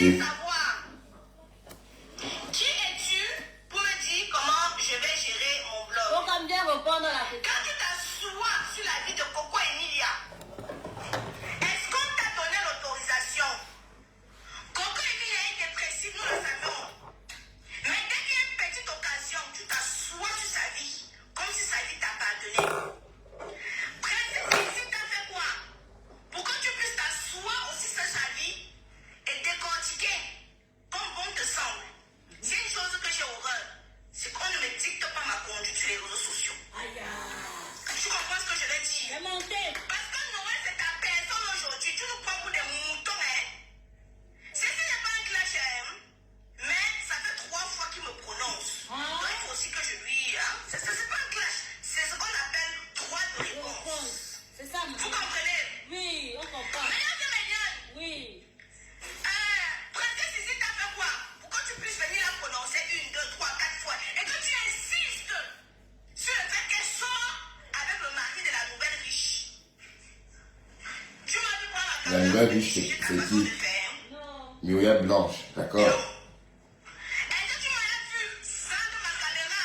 écouter. Savoir. Qui es-tu pour me dire comment je vais gérer mon blog? Faut quand même bien répondre à la question. Quand tu t'assois sur la vie de Coco Emilia, est-ce qu'on t'a donné l'autorisation? Coco Emilia est dépressive, nous le savons. Mais dès qu'il y a une petite occasion, tu t'assois sur sa vie, comme si sa vie t'appartenait. Princesse ici, t'as fait quoi? Pour que tu puisses t'asseoir aussi sur sa vie et décortiquer comme bon te semble. C'est une chose que j'ai horreur, c'est qu'on ne me dicte pas ma conduite sur les réseaux sociaux. Aïe. Tu comprends ce que je veux dire? J'ai monté. Parce que Noël, c'est ta personne aujourd'hui. Tu nous prends pour des moutons, hein? Ce n'est pas un clash, hein? Mais ça fait 3 fois qu'il me prononce. Donc il faut aussi que je lui... Hein? C'est pas un clash. C'est ce qu'on appelle droit de réponse. C'est ça, mon Vous comprenez? Oui, on comprend. Mesdames et messieurs, Oui. princesse ici, t'as fait quoi? Pour que tu puisses venir la prononcer 1, 2, 3, 4 fois. Et que tu insistes sur le fait qu'elle sort avec le mari de la nouvelle riche. Tu m'as vu prendre la La nouvelle riche, c'est qui? Non. Muriel Blanche, d'accord. Est-ce que tu m'as vu prendre ma caméra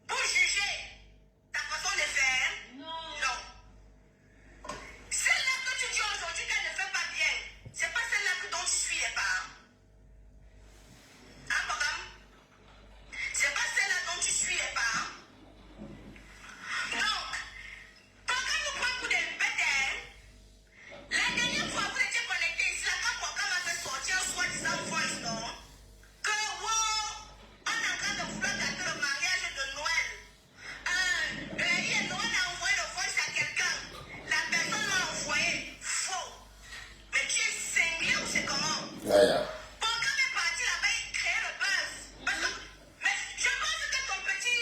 pour juger ta façon de faire? Non. Celle-là que tu dis aujourd'hui qu'elle ne fait pas bien, c'est pas celle-là dont tu suis les parents. Hein, madame? C'est pas celle-là dont tu suis les parents. Donc, pourquoi nous prendre pour des bêtes, hein? La dernière fois, vous étiez connectés ici, là, quand Quokka m'a fait sortir un soi-disant voice, non? Que, wow, on est en train de vouloir gâter le mariage de Noël. Noël a envoyé le voice à quelqu'un. La personne l'a envoyé. Faux. Mais tu es cinglé ou c'est comment? Aïe. Pourquoi est parti là-bas et créer le buzz? Mais je pense que ton petit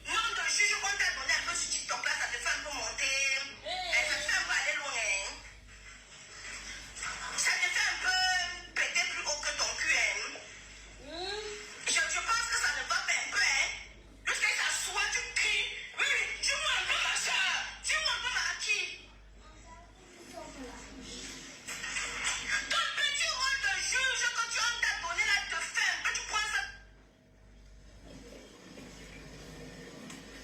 nom de juge qu'on t'a donné un peu sur TikTok là, ça te fait un peu monter. Ça te fait un peu aller loin. Hein? Ça te fait un peu péter plus haut que ton cul. Hein? Je pense que ça ne va pas un peu. Hein? Jusqu'à s'asseoir, tu cries. Oui, dis-moi un peu ma soeur. Dis-moi un peu ma qui. Ton petit rôle de juge que tu as donné là te fait un peu. Tu prends ça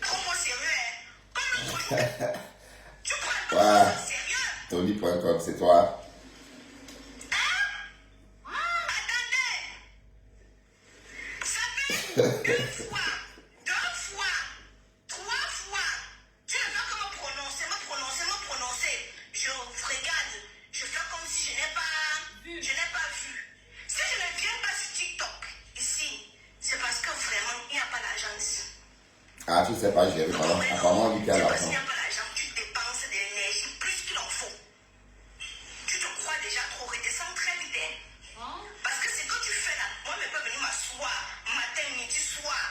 trop au sérieux. Hein? Comme le truc. Tu prends un peu Ouais. au sérieux. Tony.com, c'est toi. Attendez. Ça fait 1 fois, 2 fois, 3 fois. Tu ne veux que me prononcer. Je regarde. Je fais comme si je n'ai pas vu. Si je ne viens pas sur TikTok, ici, c'est parce que vraiment, il n'y a pas d'argent ici. Ah, tu sais pas gérer, pardon. Apparemment, on dit qu'il y a C'est parce l'argent. qu'il n'y a pas d'argent, tu dépenses de l'énergie plus qu'il en faut. Tu te crois déjà trop, redescends très vite. Hein? Parce que ce que tu fais là, moi, je peux venir m'asseoir, matin, midi, soir.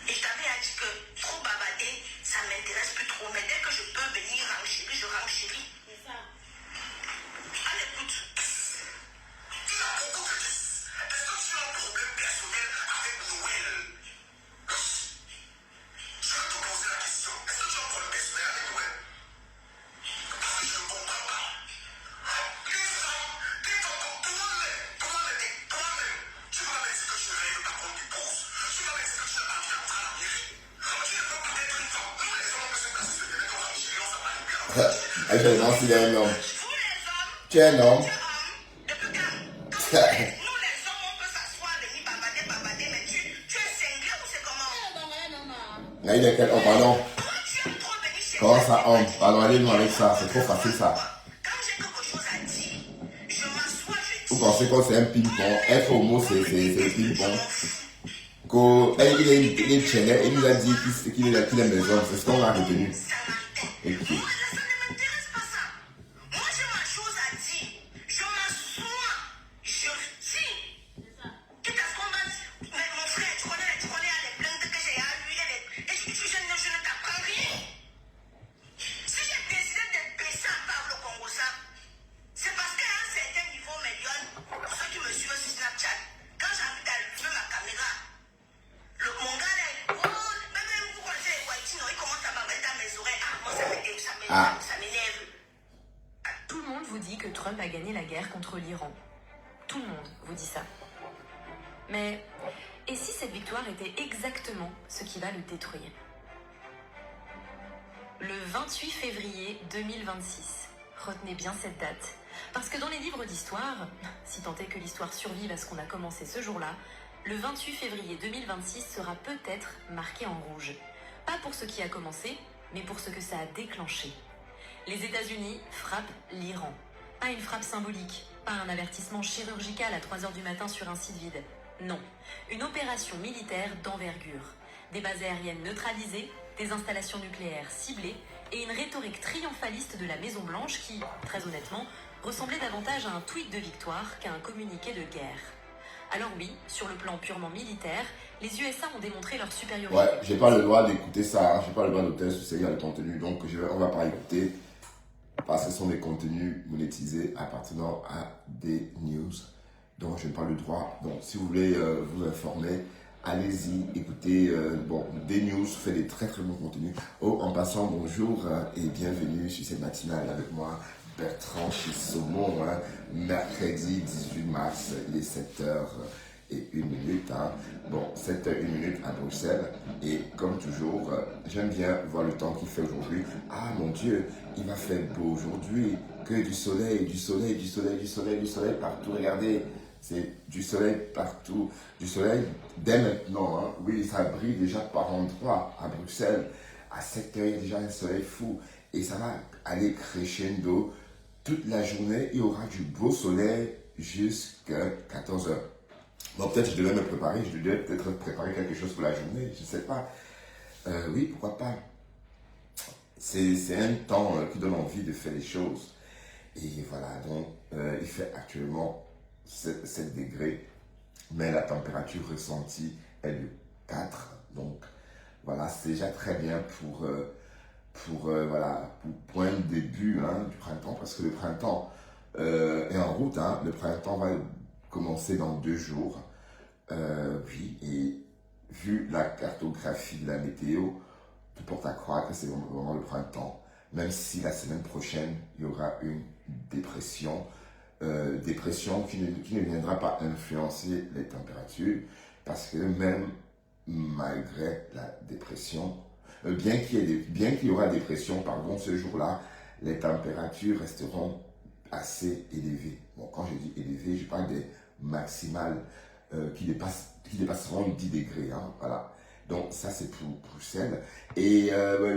Et je t'avais dit que trop bavarder, ça ne m'intéresse plus trop. Mais dès que je peux venir renchérir, je renchéris. C'est ça. Allez, écoute. Dis à Coco que est-ce que tu as un problème personnel avec Noël? Je vais te poser la question. Est-ce que tu as un problème personnel avec Noël? Parce que je ne comprends pas. Les femmes, des tontons, toi-même, tu vas me dire que je rêve par contre du pouce. Tu vas me dire que tu n'as pas bien entré à la mairie. Tu ne peux pas être une femme. Nous, les hommes, on peut se placer sur les mecs, on va chérir, on s'appelle bien. Ah, je demande s'il est un homme. Vous, les hommes, Tu es un homme? depuis quand? Nous, les hommes, on peut s'asseoir, venir bavarder, mais tu es cinglé ou c'est comment? Là, il est quel homme? Pardon. Toi, tu aimes trop venir chez Comment moi. ça, homme? Pardon, allez-nous avec ça. C'est trop facile, ça. Quand j'ai quelque chose à dire, je m'assois, je Vous dis. pensez que c'est un ping-pong? Être homo, c'est le ping-pong. Il est chénet, il nous a dit qu'il est maison. C'est ce qu'on a retenu. Ça m'intéresse. Ok. Moi, ça ne m'intéresse pas ça. Moi, j'ai ma chose à dire. Je m'assois, je dis. Quitte à ce qu'on va dire. Mais mon frère, tu connais les plaintes que j'ai à lui. Et je ne t'apprends rien. Si j'ai décidé de baisser à Pablo Congosa, c'est parce qu'à un certain niveau, Mélion, pour ceux qui me suivent sur Snapchat, quand j'ai envie d'allumer ma caméra, mon gars là, même vous connaissez les Waitino, il commence à m'amener dans mes oreilles. Ah, moi ça m'énerve. Tout le monde vous dit que Trump a gagné la guerre contre l'Iran. tout le monde vous dit ça. Mais et si cette victoire était exactement ce qui va le détruire? Le 28 février 2026. Retenez bien cette date. Parce que dans les livres d'histoire, si tant est que l'histoire survive à ce qu'on a commencé ce jour-là, le 28 février 2026 sera peut-être marqué en rouge. Pas pour ce qui a commencé, mais pour ce que ça a déclenché. Les États-Unis frappent l'Iran. Pas une frappe symbolique, pas un avertissement chirurgical à 3 heures du matin sur un site vide. Non, une opération militaire d'envergure. Des bases aériennes neutralisées, des installations nucléaires ciblées et une rhétorique triomphaliste de la Maison-Blanche qui, très honnêtement, ressemblait davantage à un tweet de victoire qu'à un communiqué de guerre. Alors oui, sur le plan purement militaire, les USA ont démontré leur supériorité. Ouais, j'ai pas le droit d'écouter ça, hein. J'ai pas le droit d'obtenir ce série de contenu, donc on va pas écouter parce que ce sont des contenus monétisés appartenant à des news, donc je n'ai pas le droit. Donc si vous voulez vous informer, allez-y, écoutez, des news fait des très très bons contenus. Oh, en passant, bonjour et bienvenue sur cette matinale avec moi, Bertrand chez Saumon, mercredi 18 mars, il est 7h01. Bon, 7h01 à Bruxelles. Et comme toujours, j'aime bien voir le temps qu'il fait aujourd'hui. Ah mon Dieu, il va faire beau aujourd'hui. Que du soleil, du soleil, du soleil, du soleil, du soleil partout. Regardez, c'est du soleil partout. Du soleil dès maintenant. Hein. Oui, ça brille déjà par endroits à Bruxelles. À 7h, il y a déjà un soleil fou. Et ça va aller crescendo. Toute la journée, il y aura du beau soleil jusqu'à 14h. Bon, peut-être je devais me préparer, je devais peut-être préparer quelque chose pour la journée, je ne sais pas. Oui, pourquoi pas. C'est un temps qui donne envie de faire les choses. Et voilà, donc il fait actuellement 7 degrés, mais la température ressentie est de 4. Donc voilà, c'est déjà très bien pour un début du printemps, parce que le printemps est en route. Le printemps va commencer dans 2 jours. Oui, et vu la cartographie de la météo, tout porte à croire que c'est vraiment le printemps, même si la semaine prochaine, il y aura une dépression. Dépression qui ne viendra pas influencer les températures, parce que même malgré la dépression, bien qu'il y aura dépression, ce jour-là, les températures resteront assez élevées. Bon, quand je dis élevées, je parle des maximales qui dépasseront 10 degrés. Voilà. Donc ça, c'est pour Bruxelles. Et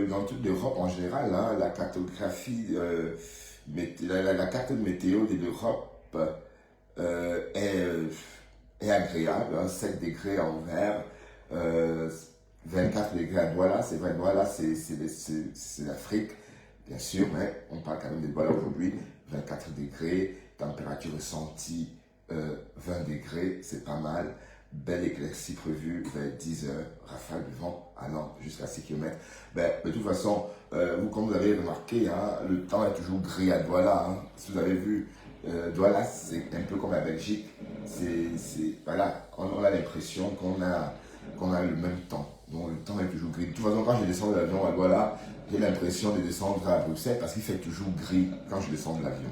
dans toute l'Europe en général, la cartographie, la carte de météo de l'Europe est agréable. 7 degrés en vert, 24 degrés à Douala. C'est vrai, Douala, c'est l'Afrique, bien sûr, mais on parle quand même de Douala aujourd'hui. 24 degrés, température ressentie 20 degrés, c'est pas mal. Belle éclaircie prévue vers 10h, rafale de vent allant jusqu'à 6 km. De toute façon, comme vous avez remarqué, le temps est toujours gris à Douala. Si vous avez vu, Douala, c'est un peu comme la Belgique. Voilà, on a l'impression qu'on a le même temps. Donc le temps est toujours gris. De toute façon, quand je descends de l'avion à Douala, j'ai l'impression de descendre à Bruxelles parce qu'il fait toujours gris quand je descends de l'avion.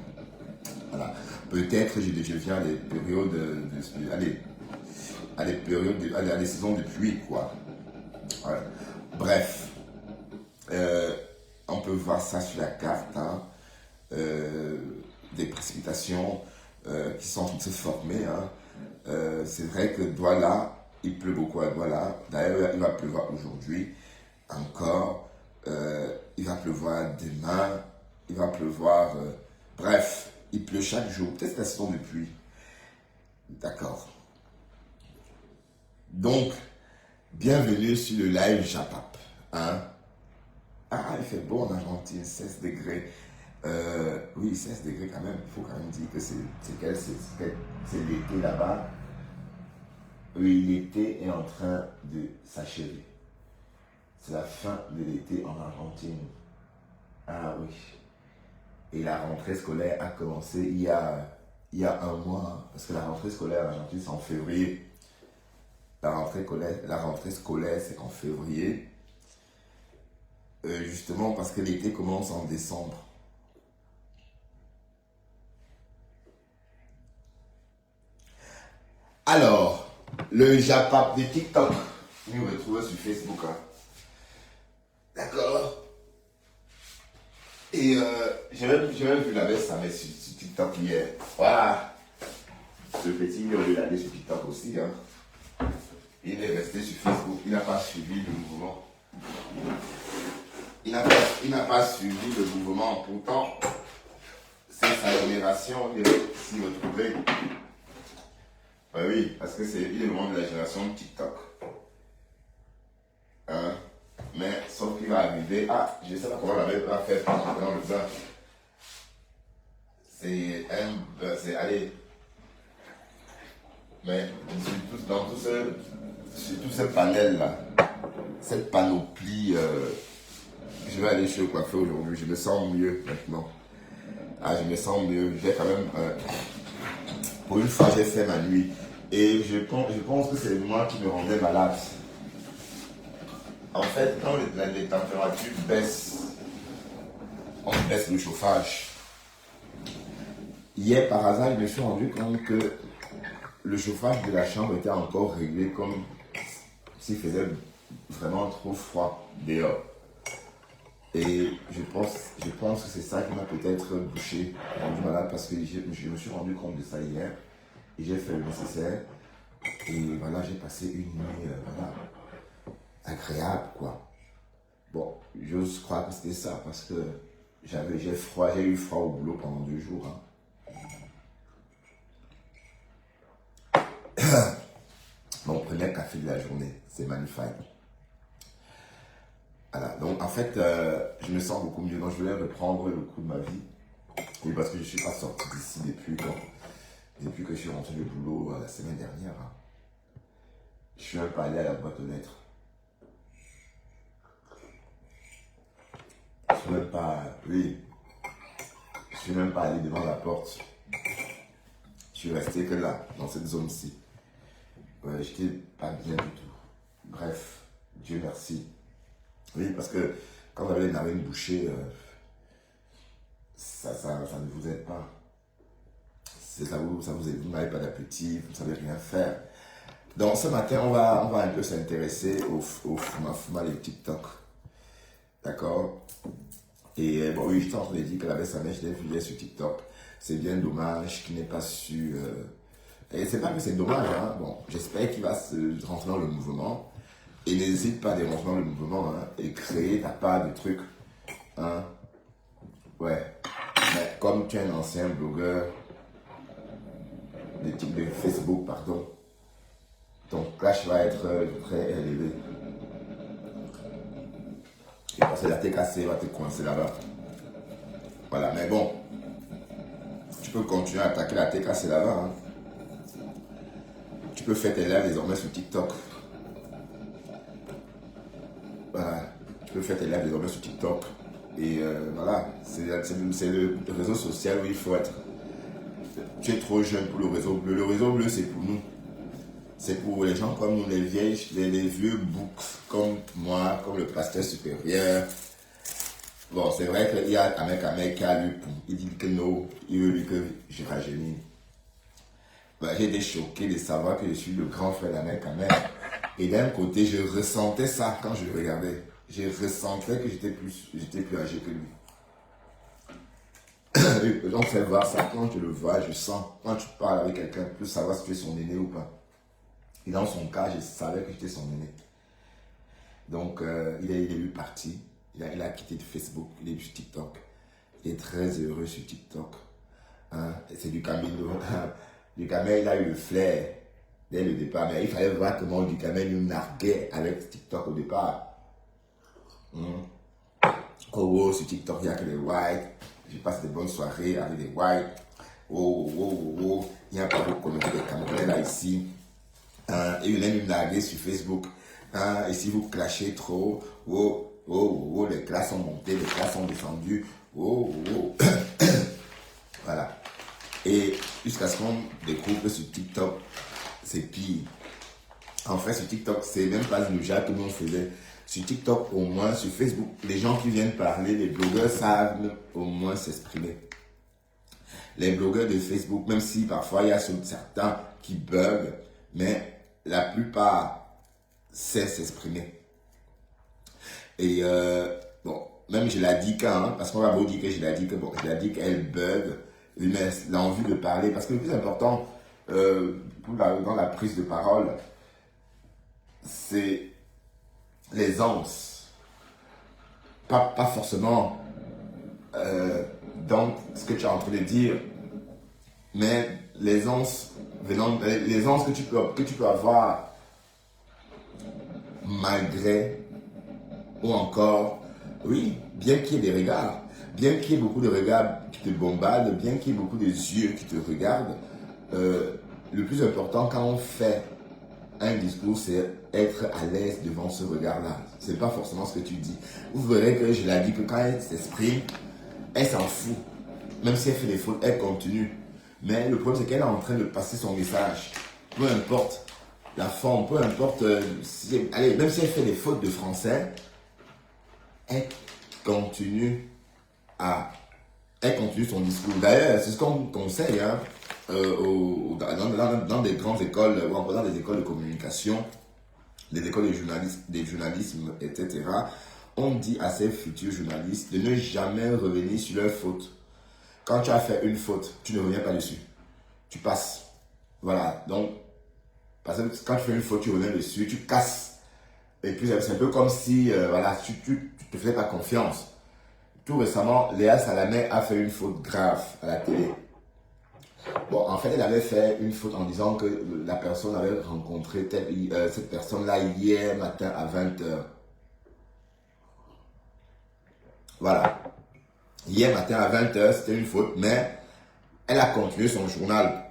Voilà. Peut-être je viens à des périodes à des saisons de pluie, quoi. Voilà. Bref, on peut voir ça sur la carte, des précipitations qui sont toutes formées. C'est vrai que Douala, il pleut beaucoup à Douala. D'ailleurs, il va pleuvoir aujourd'hui encore. Il va pleuvoir demain. Il va pleuvoir. Bref, il pleut chaque jour. Peut-être la saison de pluie. D'accord. Donc, bienvenue sur le live Japap. Il fait beau en Argentine, 16 degrés. Oui, 16 degrés quand même. Il faut quand même dire que c'est l'été là-bas. Oui, l'été est en train de s'achever. C'est la fin de l'été en Argentine. Ah oui. Et la rentrée scolaire a commencé il y a un mois. Parce que la rentrée scolaire en Argentine, c'est en février. La rentrée scolaire, c'est en février. Justement parce que l'été commence en décembre. Alors, le Japap de TikTok, nous retrouvons sur Facebook. Hein. D'accord. Et j'ai même vu la baisse, ça met sur TikTok hier. Voilà. Ce petit, il est allé sur TikTok aussi. Hein. Il est resté sur Facebook. Il n'a pas suivi le mouvement. Il n'a pas suivi le mouvement. Pourtant, c'est sa génération. Il est s'y retrouver. Ben oui, parce que il est le monde de la génération de TikTok. Hein? Mais sauf qu'il va arriver. Ah, je ne sais pas comment la bête va faire pour rentrer dans le bain. C'est allez. Mais dans tout ce panel-là, cette panoplie, je vais aller chez le coiffeur aujourd'hui. Je me sens mieux maintenant. Ah, je me sens mieux. J'ai quand même. Pour une fois, j'ai fait ma nuit. Et je pense que c'est moi qui me rendais malade. En fait, quand les températures baissent, on baisse le chauffage. Hier, par hasard, je me suis rendu compte que le chauffage de la chambre était encore réglé comme s'il faisait vraiment trop froid dehors. Et je pense que c'est ça qui m'a peut-être bouché, rendu malade, parce que je me suis rendu compte de ça hier. Et j'ai fait le nécessaire. Et voilà, j'ai passé une nuit voilà, agréable, quoi. Bon, j'ose croire que c'était ça, parce que j'ai eu froid au boulot pendant 2 jours. Hein. Mon premier café de la journée, c'est magnifique. Voilà, donc en fait, je me sens beaucoup mieux. Donc je voulais reprendre le coup de ma vie. Oui, parce que je ne suis pas sorti d'ici depuis que je suis rentré du boulot la semaine dernière. Hein. Je suis même pas allé à la boîte aux lettres. Je suis même pas, oui, je suis même pas allé devant la porte. Je suis resté que là, dans cette zone-ci. Ouais, j'étais pas bien du tout. Bref, Dieu merci. Oui, parce que quand vous avez les narines bouchées, ça ne vous aide pas. Vous n'avez pas d'appétit, vous ne savez rien faire. Donc ce matin, on va un peu s'intéresser au Fuma et TikTok. D'accord? Et bon, oui, j'étais en train de dire que la baisse à mèche des sur TikTok. C'est bien dommage qu'il n'ait pas su. Et c'est pas que c'est dommage, hein. Bon, j'espère qu'il va se rentrer dans le mouvement. Et n'hésite pas à rentrer dans le mouvement, hein, et créer ta part de trucs. Hein. Ouais. Mais comme tu es un ancien blogueur de Facebook, pardon, ton clash va être très élevé. Et parce que la TKC va te coincer là-bas. Voilà, mais bon, tu peux continuer à attaquer la TKC là-bas. Hein. Tu peux faire tes lives désormais sur TikTok. Voilà, tu peux faire tes lives désormais sur TikTok. Et voilà, c'est le réseau social où il faut être. Tu es trop jeune pour le réseau bleu. Le réseau bleu, c'est pour nous. C'est pour les gens comme nous, les vieux boucs, comme moi, comme le pasteur supérieur. Bon, c'est vrai qu'il y a un mec qui a lu, il dit que non, il veut lui que je rajeunis. Ben, j'ai été choqué de savoir que je suis le grand frère d'un mec à mère. Et d'un côté, je ressentais ça quand je le regardais. Je ressentais que j'étais plus âgé que lui. Donc, c'est voir ça. Quand je le vois, je sens. Quand tu parles avec quelqu'un, tu peux savoir si tu es son aîné ou pas. Et dans son cas, je savais que j'étais son aîné. Donc, il est parti. Il a quitté Facebook. Il est sur TikTok. Il est très heureux sur TikTok. Hein? C'est du Camilo. Du Camel, il a eu le flair dès le départ. Mais il fallait voir comment du Camel nous narguait avec TikTok au départ. Oh, sur TikTok, il n'y a que les whites. Je passe des bonnes soirées avec des whites. Il n'y a pas beaucoup de Camerounais là ici. Et il aime me narguer sur Facebook. Et si vous clashez trop, les classes sont montées, les classes sont descendues. Voilà. Et jusqu'à ce qu'on découvre que sur TikTok, c'est pire. En fait, sur TikTok, c'est même pas le genre que nous on faisait. Sur TikTok, au moins, sur Facebook, les gens qui viennent parler, les blogueurs savent au moins s'exprimer. Les blogueurs de Facebook, même si parfois il y a certains qui bug, mais la plupart savent s'exprimer. Et bon, même je l'ai dit quand, parce qu'on va vous dire que je l'ai dit que bon, je l'ai dit qu'elle bug, mais l'envie de parler, parce que le plus important dans la prise de parole, c'est l'aisance. Pas forcément dans ce que tu es en train de dire, mais l'aisance que tu peux avoir malgré ou encore, oui, bien qu'il y ait des regards, bien qu'il y ait beaucoup de regards qui te bombardent, bien qu'il y ait beaucoup de yeux qui te regardent, le plus important quand on fait un discours, c'est être à l'aise devant ce regard-là. C'est pas forcément ce que tu dis. Vous verrez que je l'ai dit que quand elle s'exprime, elle s'en fout. Même si elle fait des fautes, elle continue. Mais le problème, c'est qu'elle est en train de passer son message. Peu importe la forme, peu importe... allez, même si elle fait des fautes de français, elle continue son discours. D'ailleurs, c'est ce qu'on conseille dans des grandes écoles ou encore dans des écoles de communication, des écoles de journalisme, etc. On dit à ces futurs journalistes de ne jamais revenir sur leurs fautes. Quand tu as fait une faute, tu ne reviens pas dessus. Tu passes. Voilà. Donc, parce que quand tu fais une faute, tu reviens dessus, tu casses. Et puis, c'est un peu comme si, voilà, tu te faisais pas confiance. Tout récemment, Léa Salamé a fait une faute grave à la télé. Bon, en fait, elle avait fait une faute en disant que la personne avait rencontré cette personne-là hier matin à 20h. Voilà. Hier matin à 20h, c'était une faute, mais elle a continué son journal.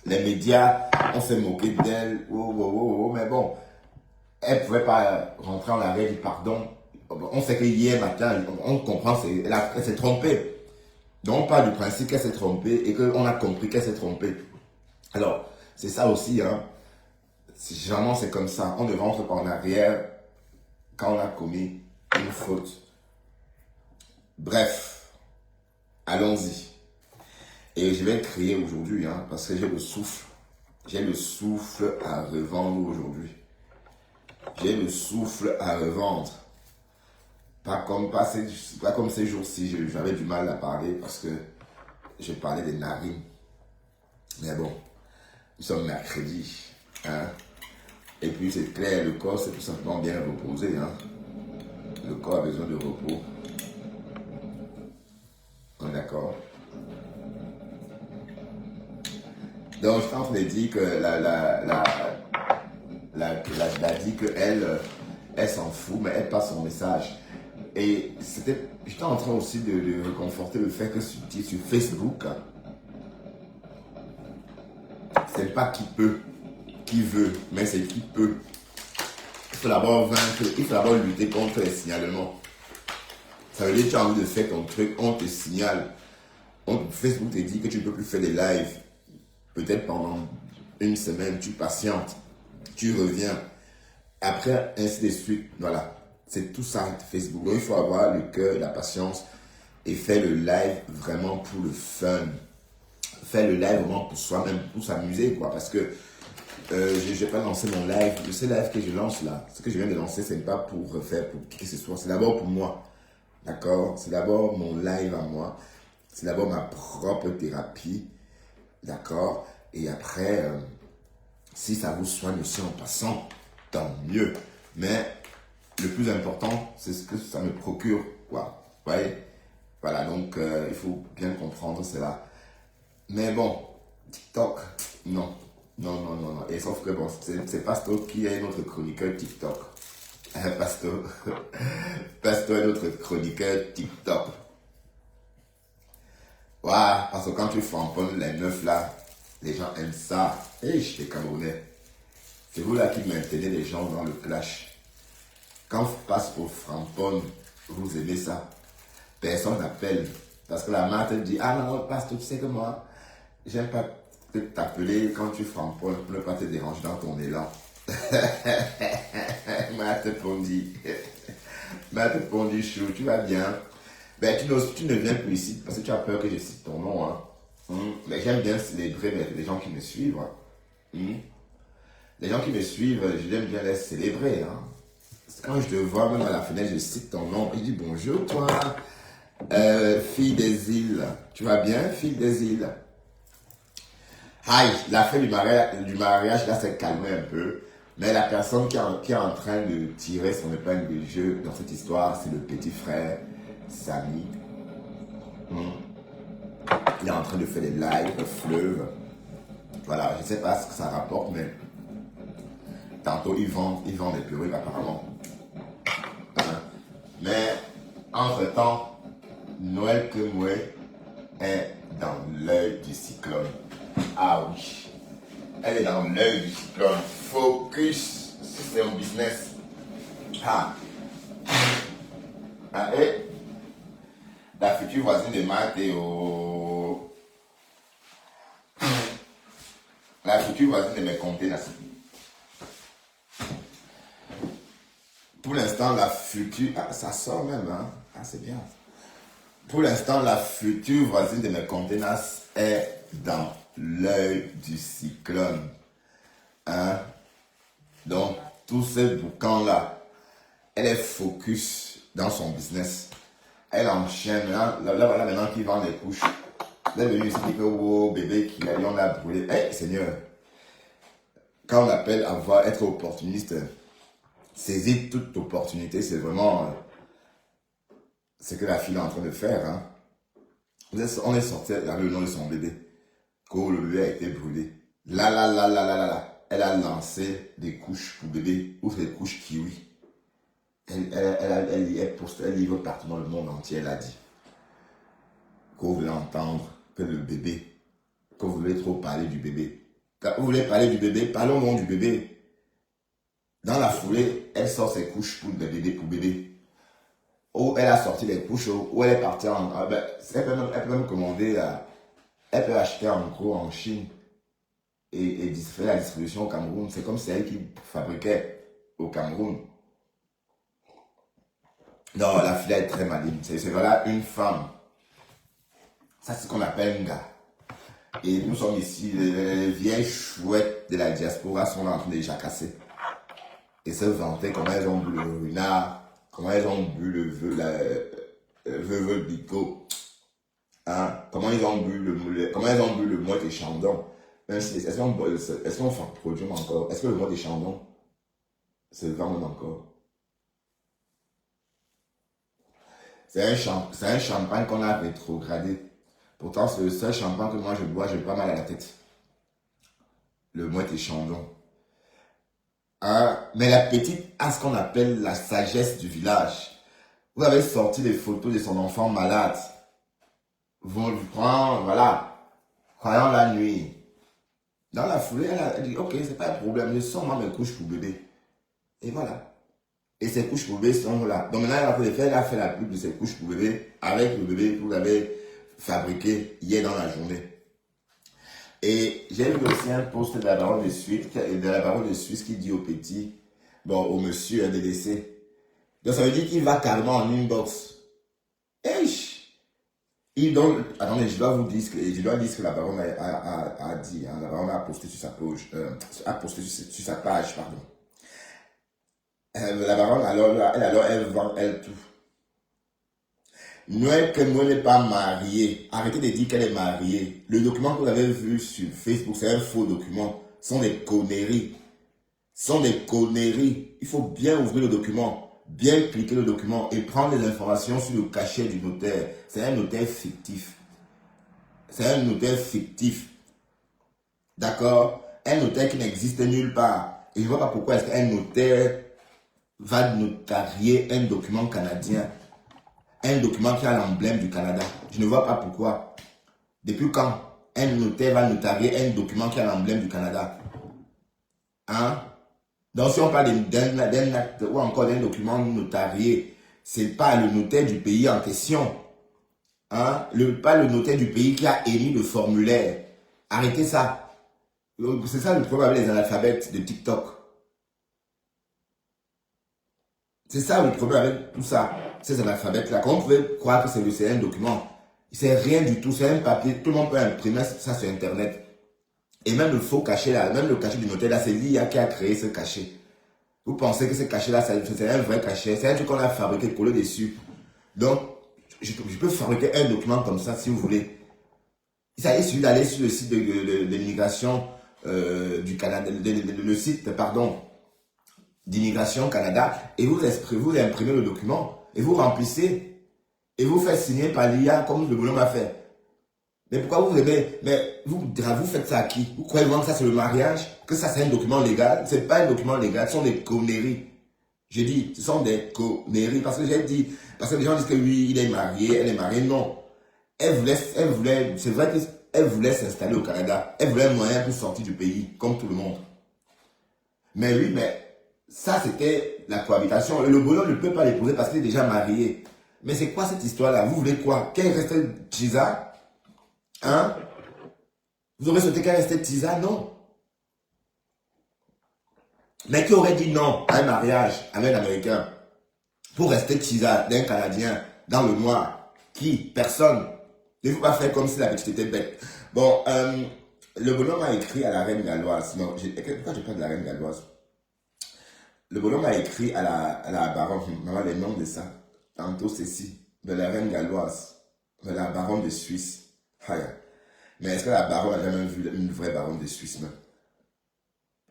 Les médias, on s'est moqué d'elle, mais bon, elle ne pouvait pas rentrer en arrêt du pardon. On sait que hier matin, on comprend, elle s'est trompée. Donc on parle du principe qu'elle s'est trompée et qu'on a compris qu'elle s'est trompée. Alors, c'est ça aussi, hein. Généralement, c'est comme ça. On ne rentre pas en arrière quand on a commis une faute. Bref, allons-y. Et je vais crier aujourd'hui, hein, parce que j'ai le souffle. J'ai le souffle à revendre aujourd'hui. J'ai le souffle à revendre. Pas comme ces jours-ci, j'avais du mal à parler parce que je parlais des narines. Mais bon, nous sommes mercredi. Hein? Et puis c'est clair, le corps c'est tout simplement bien reposé. Hein? Le corps a besoin de repos. On est d'accord? Donc je suis en train de dire que la dit qu'elle elle s'en fout, mais elle passe son message. Et j'étais en train aussi de réconforter le fait que sur Facebook, c'est pas qui peut, qui veut, mais c'est qui peut. Il faut d'abord vaincre, il faut d'abord lutter contre les signalements. Ça veut dire que tu as envie de faire ton truc, on te signale. Facebook te dit que tu ne peux plus faire des lives. Peut-être pendant une semaine, tu patientes, tu reviens. Après, ainsi de suite, voilà. C'est tout ça, Facebook. Donc, il faut avoir le cœur, la patience et faire le live vraiment pour le fun. Faire le live vraiment pour soi-même, pour s'amuser, quoi. Parce que je ne vais pas lancer mon live. Ce live que je lance là, ce que je viens de lancer, ce n'est pas pour faire pour qui que ce soit. C'est d'abord pour moi. D'accord? C'est d'abord mon live à moi. C'est d'abord ma propre thérapie. D'accord? Et après, si ça vous soigne aussi en passant, tant mieux. Mais le plus important, c'est ce que ça me procure, quoi. Vous voyez? Voilà, donc il faut bien comprendre cela. Mais bon, TikTok, non. Non. Et sauf que bon, c'est Pasto qui est notre chroniqueur TikTok. Pasto est notre chroniqueur TikTok. Waouh, parce que quand tu framponnes les meufs là, les gens aiment ça. Et je suis Camerounais. C'est vous là qui maintenez les gens dans le clash. Quand on passe au frampon, vous aimez ça. Personne n'appelle. Parce que la mère te dit, ah non, passe tu sais que moi, j'aime pas t'appeler quand tu framponnes pour ne pas te déranger dans ton élan. M'a te pondu chou, tu vas bien. Ben, tu ne viens plus ici parce que tu as peur que je cite ton nom. Hein. Mais j'aime bien célébrer les gens qui me suivent. Hein. Les gens qui me suivent, j'aime bien les célébrer. Hein. Quand je te vois, même à la fenêtre, je cite ton nom. Je dis bonjour, toi, fille des îles. Tu vas bien, fille des îles? Aïe, la fin du mariage là, s'est calmée un peu. Mais la personne qui est en train de tirer son épingle de jeu dans cette histoire, c'est le petit frère Samy. Il est en train de faire des lives, des fleuves. Voilà, je ne sais pas ce que ça rapporte, mais tantôt ils vendent des perruques apparemment. Mais entre-temps, Noël Kemoué est dans l'œil du cyclone. Ah oui, elle est dans l'œil du cyclone. Focus sur son business. Et la future voisine de Mathéo. La future voisine de mes conteneurs. Pour l'instant, la future... Ah, ça sort même, hein? Ah, c'est bien. Pour l'instant, la future voisine de mes conteneurs est dans l'œil du cyclone. Hein? Donc, tous ces boucans-là, elle est focus dans son business. Elle enchaîne. Là, voilà maintenant qu'il vend les couches. Elle est venue ici dire que, oh, bébé, on a brûlé. Hey, Seigneur, quand on appelle être opportuniste, saisir toute opportunité, c'est vraiment ce que la fille est en train de faire. Hein. On est sorti avec le nom de son bébé. Quand le bébé a été brûlé. Là. Elle a lancé des couches pour bébé, ou des couches kiwi. Elle livre partout dans le monde entier, elle a dit. Quand vous voulez entendre que le bébé, quand vous voulez trop parler du bébé, quand vous voulez parler du bébé, parlons non du bébé. Dans la foulée, elle sort ses couches pour bébé. Ou elle a sorti les couches, ou elle est partie elle peut même commander, elle peut acheter en gros en Chine et faire la distribution au Cameroun. C'est comme si elle qui fabriquait au Cameroun. Non, la fille est très maligne. C'est voilà une femme. Ça, c'est ce qu'on appelle un gars. Et nous sommes ici, les vieilles chouettes de la diaspora sont en train de jacasser. Et se vanter comment elles ont bu le ruinard, comment elles ont bu le veuve bico, hein, comment elles ont bu le moët et chandon. Est-ce qu'on produit encore? Est-ce que le moët et chandon se vend même encore? C'est un champagne qu'on a rétrogradé. Pourtant, c'est le seul champagne que moi je bois, j'ai pas mal à la tête. Le moët et chandon. Mais la petite a ce qu'on appelle la sagesse du village. Vous avez sorti des photos de son enfant malade. Vous le prenez, voilà, croyant la nuit. Dans la foulée, elle dit, ok, c'est pas un problème, je sors moi mes couches pour bébé. Et voilà. Et ces couches pour bébé sont là. Donc maintenant, elle a fait la pub de ces couches pour bébé avec le bébé que vous avez fabriqué hier dans la journée. Et j'ai vu aussi un post de la baronne de Suisse qui dit au petit, au monsieur délaissé. Donc ça veut dire qu'il va carrément en inbox. Attendez, je dois dire ce que la baronne a dit. Hein. La baronne a posté sur sa page, pardon. La baronne, elle vend, elle tout. Noël Kemoué n'est pas mariée. Arrêtez de dire qu'elle est mariée. Le document que vous avez vu sur Facebook, c'est un faux document. Ce sont des conneries. Il faut bien ouvrir le document, bien cliquer le document et prendre les informations sur le cachet du notaire. C'est un notaire fictif. D'accord? Un notaire qui n'existe nulle part. Et je ne vois pas pourquoi est-ce qu'un notaire va notarier un document canadien. Un document qui a l'emblème du Canada. Je ne vois pas pourquoi. Depuis quand un notaire va notarier un document qui a l'emblème du Canada? Hein? Donc si on parle d'un acte ou encore d'un document notarié, c'est pas le notaire du pays en question. Hein? Pas le notaire du pays qui a émis le formulaire. Arrêtez ça. C'est ça le problème avec les analphabètes de TikTok. C'est ça le problème avec tout ça. Ces analphabètes-là. Comment vous pouvez croire que c'est un document? C'est rien du tout. C'est un papier. Tout le monde peut imprimer ça sur Internet. Et même le faux cachet là, même le cachet du notaire là, c'est l'IA qui a créé ce cachet. Vous pensez que ce cachet là, c'est un vrai cachet, c'est un truc qu'on a fabriqué, collé dessus. Donc, je peux fabriquer un document comme ça si vous voulez. Il suffit d'aller sur le site de l'immigration du Canada, le site, pardon, d'immigration Canada, et vous imprimez le document, et vous remplissez, et vous faites signer par l'IA comme le bonhomme a fait. Mais pourquoi vous aimez, mais vous faites ça à qui? Vous croyez vraiment que ça c'est le mariage? Que ça c'est un document légal? C'est pas un document légal, ce sont des conneries. J'ai dit, ce sont des conneries, parce que les gens disent que oui, il est marié, elle est mariée, non. Elle voulait, c'est vrai qu'elle voulait s'installer au Canada, elle voulait un moyen pour sortir du pays, comme tout le monde. Mais oui, mais ça c'était la cohabitation, et le bonhomme ne peut pas l'épouser parce qu'il est déjà marié. Mais c'est quoi cette histoire-là? Vous voulez quoi? Qu'elle reste Tisa? Hein? Vous aurez souhaité qu'elle reste Tisa? Non. Mais qui aurait dit non à un mariage avec un Américain pour rester Tisa d'un Canadien dans le noir? Qui? Personne. Il ne faut pas faire comme si la petite était bête. Bon, le bonhomme a écrit à la reine galloise. Non, pourquoi je parle de la reine galloise? Le bonhomme a écrit à la baronne, maman, les noms de ça. Tantôt ceci, de la reine galloise, de la baronne de Suisse. Mais est-ce que la baronne a jamais vu une vraie baronne de Suisse, même?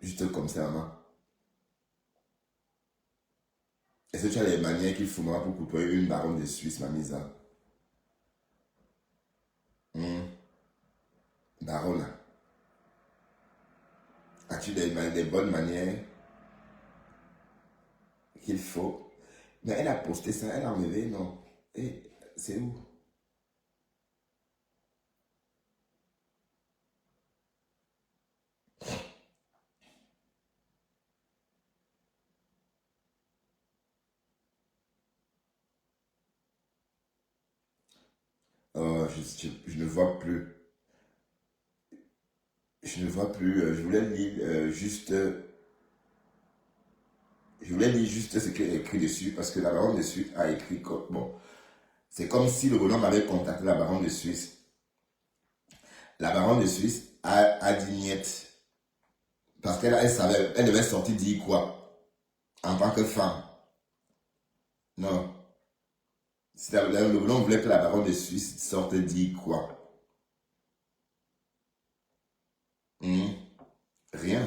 Juste comme ça, maman. Est-ce que tu as les manières qu'il faudra pour couper une baronne de Suisse, ma mise? Baronne. As-tu des bonnes manières qu'il faut? Mais elle a posté ça, elle a enlevé, non? Et c'est où? Je ne vois plus. Je ne vois plus. Je voulais lire juste. Je voulais lire juste ce qui est écrit dessus parce que la baronne de Suisse a écrit comme. Bon, c'est comme si le bonhomme avait contacté la baronne de Suisse. La baronne de Suisse a dit niet. Parce qu'elle savait, elle devait sortir dire quoi en tant que femme. Non. Si le bonhomme voulait que la baronne de Suisse sorte dire quoi? Rien.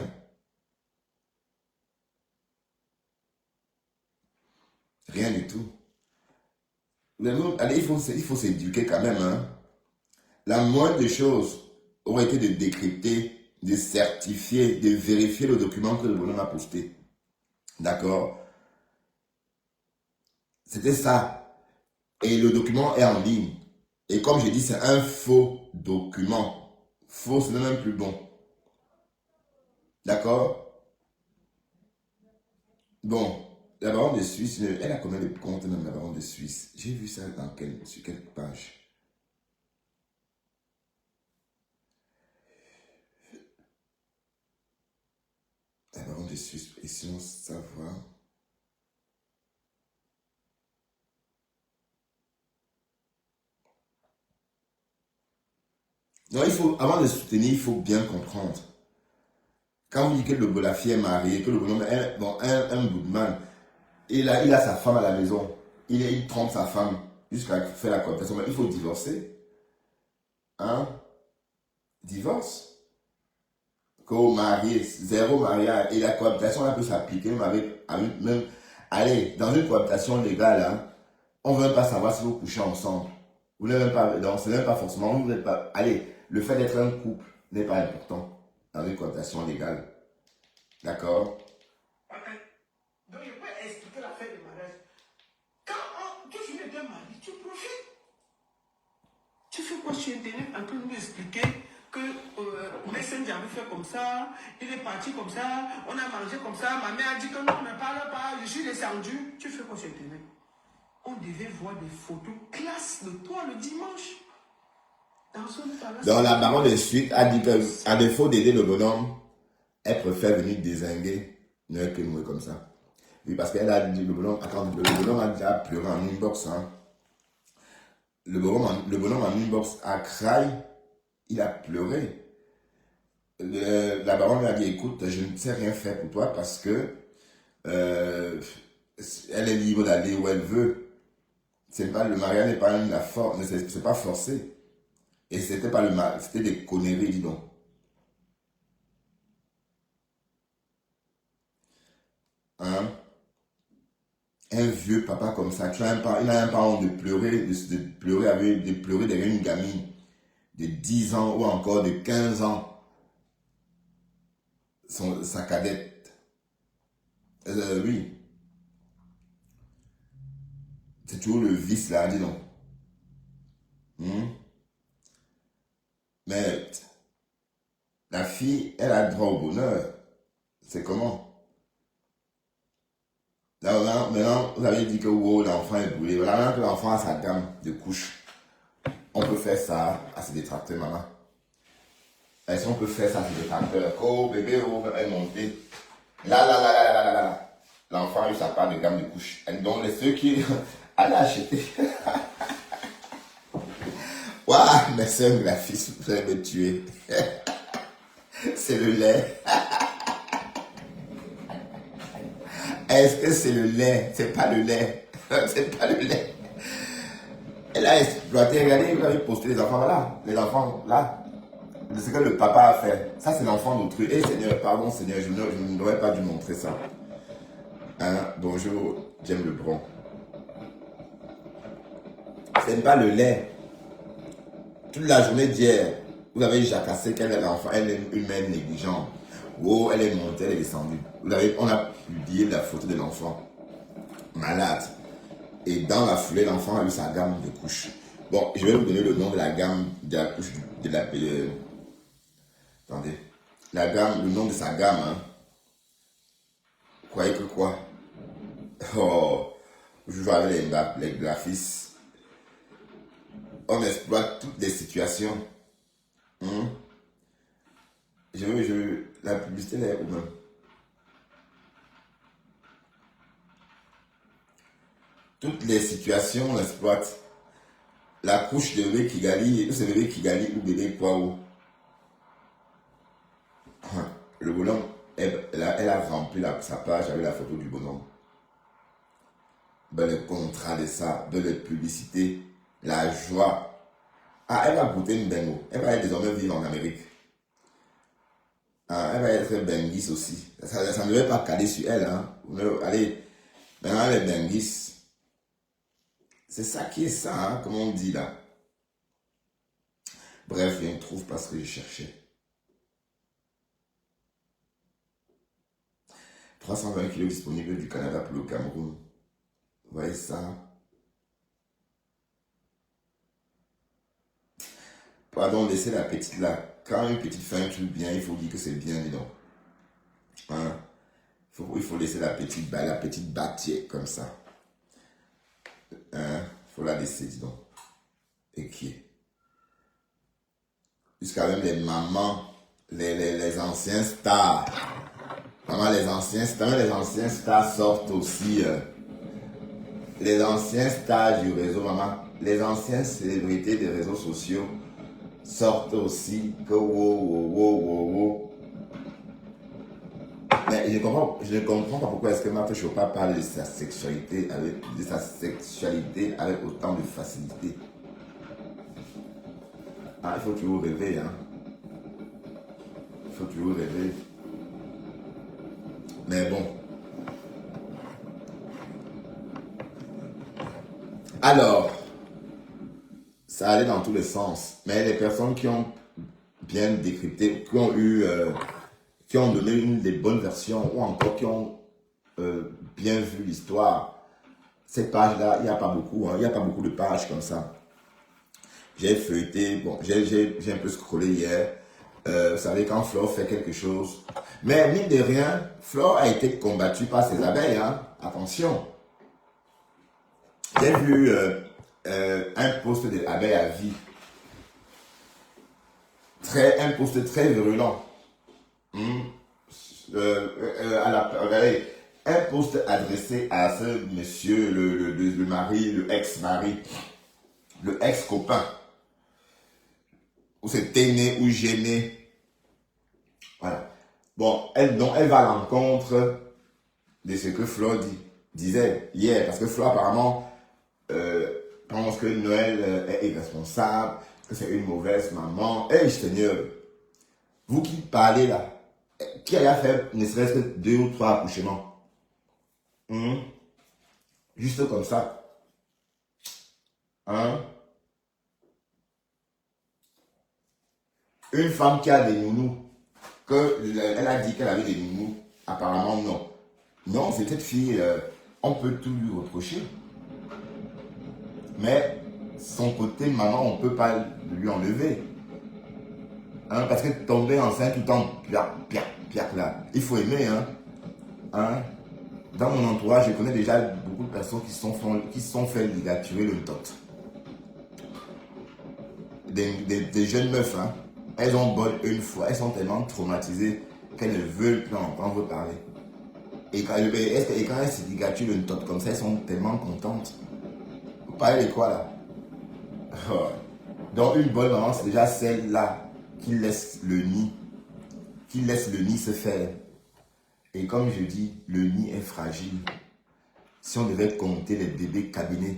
Rien du tout. Allez, il faut s'éduquer quand même. Hein. La moindre des choses aurait été de décrypter, de certifier, de vérifier le document que le bonhomme a posté. D'accord? C'était ça. Et le document est en ligne. Et comme j'ai dit, c'est un faux document. Faux, c'est même plus bon. D'accord? Bon, la baronne de Suisse, elle a combien de comptes même la baronne de Suisse? J'ai vu ça sur quelle page? La baronne de Suisse, et sinon savoir. Non, avant de soutenir, il faut bien comprendre. Quand vous dites que la fille est mariée, que le bonhomme est un boudman, il a sa femme à la maison, il trompe sa femme jusqu'à faire la cohabitation, il faut divorcer. Hein? Divorce. Qu'au marié, zéro mariage, et la cohabitation elle peut s'appliquer même même, allez, dans une cohabitation légale, hein, on ne veut pas savoir si vous couchez ensemble. Vous n'êtes même pas, donc c'est même pas forcément, vous n'êtes pas, allez, le fait d'être un couple n'est pas important dans une cohabitation légale. D'accord? Donc je peux expliquer l'affaire du mariage. Quand tu finis de te marier, tu profites. Tu fais quoi sur Internet en train de nous expliquer que Messenger avait fait comme ça, il est parti comme ça, on a mangé comme ça, ma mère a dit que non, ne parle pas, je suis descendu. Tu fais quoi sur Internet? On devait voir des photos classe de toi le dimanche. Donc la baronne de Suisse a dit qu'à défaut d'aider le bonhomme, elle préfère venir dézinguer, ne que mourir comme ça. Oui, parce qu'elle a dit, le bonhomme a déjà pleuré en inbox. Hein. Le bonhomme en inbox a cry, il a pleuré. La baronne lui a dit, écoute, je ne sais rien faire pour toi parce que euh, elle est libre d'aller où elle veut. C'est pas, le mariage n'est pas la force, c'est pas forcé. Et c'était pas le mariage, c'était des conneries, dis donc. Hein? Un vieux papa comme ça, il a un pas honte de pleurer, de pleurer derrière une gamine de 10 ans ou encore de 15 ans, sa cadette. Oui, c'est toujours le vice là, dis donc. Hmm? Mais la fille, elle a droit au bonheur. C'est comment? Là, maintenant, vous avez dit que wow, l'enfant est brûlé. Voilà, maintenant que l'enfant a sa gamme de couches, on peut faire ça à ses détracteurs, maman. Et si on peut faire ça à ses détracteurs, oh bébé, oh, elle est montée. Là. L'enfant a eu sa part de gamme de couches. Et donc, ceux qui allaient acheter. Waouh, mes soeurs, la fille, vous allez me tuer. C'est le lait. Est-ce que c'est le lait? C'est pas le lait. C'est pas le lait. Elle a exploité, regardez, vous avez posté les enfants, voilà. Les enfants, là. C'est ce que le papa a fait. Ça, c'est l'enfant d'autrui. Eh Seigneur, pardon Seigneur, je n'aurais pas dû montrer ça. Hein? Bonjour, James Lebron. C'est pas le lait. Toute la journée d'hier, vous avez jacassé qu'elle est l'enfant, elle est une mère négligente. Oh, elle est montée, elle est descendue. On a publié la photo de l'enfant malade. Et dans la foulée, l'enfant a eu sa gamme de couches. Bon, je vais vous donner le nom de la gamme de la couche de la... attendez. La gamme, le nom de sa gamme, hein. Croyez que quoi? Oh, je joue avec les graphistes. On exploite toutes les situations. La publicité là est où même? Toutes les situations, on exploite. La couche de bébé Kigali, c'est bébé Kigali ou bébé Kwao. Le bonhomme, elle a rempli sa page avec la photo du bonhomme. Ben, le contrat de ça, de la publicité, la joie. Ah, elle va goûter une bengo. Elle va désormais vivre en Amérique. Ah, elle va être benguis aussi. Ça ne devait pas caler sur elle. Hein. Allez, maintenant les benguis. C'est ça qui est ça, hein, comme on dit là. Bref, je ne trouve pas ce que je cherchais. 320 kilos disponibles du Canada pour le Cameroun. Vous voyez ça? Pardon, laissez la petite là. Quand une petite fait un truc bien, il faut dire que c'est bien, dis donc. Hein? Il faut laisser la petite bâtière comme ça. Hein? Il faut la laisser, dis donc. Et qui est? Jusqu'à même les mamans, les anciens stars. Maman, les anciens stars sortent aussi. Les anciens stars du réseau, maman. Les anciennes célébrités des réseaux sociaux sortent aussi que wow. Mais je ne comprends pas pourquoi est-ce que Marthe Chopin parle de sa sexualité avec autant de facilité. Ah, il faut toujours rêver, hein. Il faut toujours rêver. Mais bon. Alors, ça allait dans tous les sens. Mais les personnes qui ont bien décrypté, qui ont donné une des bonnes versions, ou encore qui ont bien vu l'histoire, cette page-là, il n'y a pas beaucoup, hein, il n'y a pas beaucoup de pages comme ça. J'ai feuilleté, bon, j'ai un peu scrollé hier. Vous savez, quand Flore fait quelque chose. Mais mine de rien, Flore a été combattue par ses abeilles, hein. Attention. J'ai vu un post de l'abeille à vie. Un post très virulent. Regardez, un post adressé à ce monsieur, le mari, le ex-mari, le ex-copain. Ou c'est né ou gêné. Voilà. Bon, donc elle va à l'encontre de ce que Flo disait hier. Parce que Flo, apparemment, pense que Noël est irresponsable, que c'est une mauvaise maman. Hey, Seigneur, vous qui parlez là, qui a fait ne serait-ce que 2 ou 3 accouchements? Juste comme ça. Hein? Une femme qui a des nounous, elle a dit qu'elle avait des nounous, apparemment non. Non, c'est cette fille, on peut tout lui reprocher. Mais son côté maman, on ne peut pas lui enlever. Hein, parce que tomber enceinte tout le temps, piac, là, il faut aimer. Hein. Dans mon entourage, je connais déjà beaucoup de personnes qui se sont fait ligaturer le tot. Des jeunes meufs, hein. Elles ont bol une fois, elles sont tellement traumatisées qu'elles ne veulent plus en entendre parler. Et quand elles se ligaturent le tot comme ça, elles sont tellement contentes. Vous parlez de quoi là? Donc une bonne maman, c'est déjà celle-là qui laisse le nid se faire. Et comme je dis, le nid est fragile. Si on devait compter les bébés cabinets,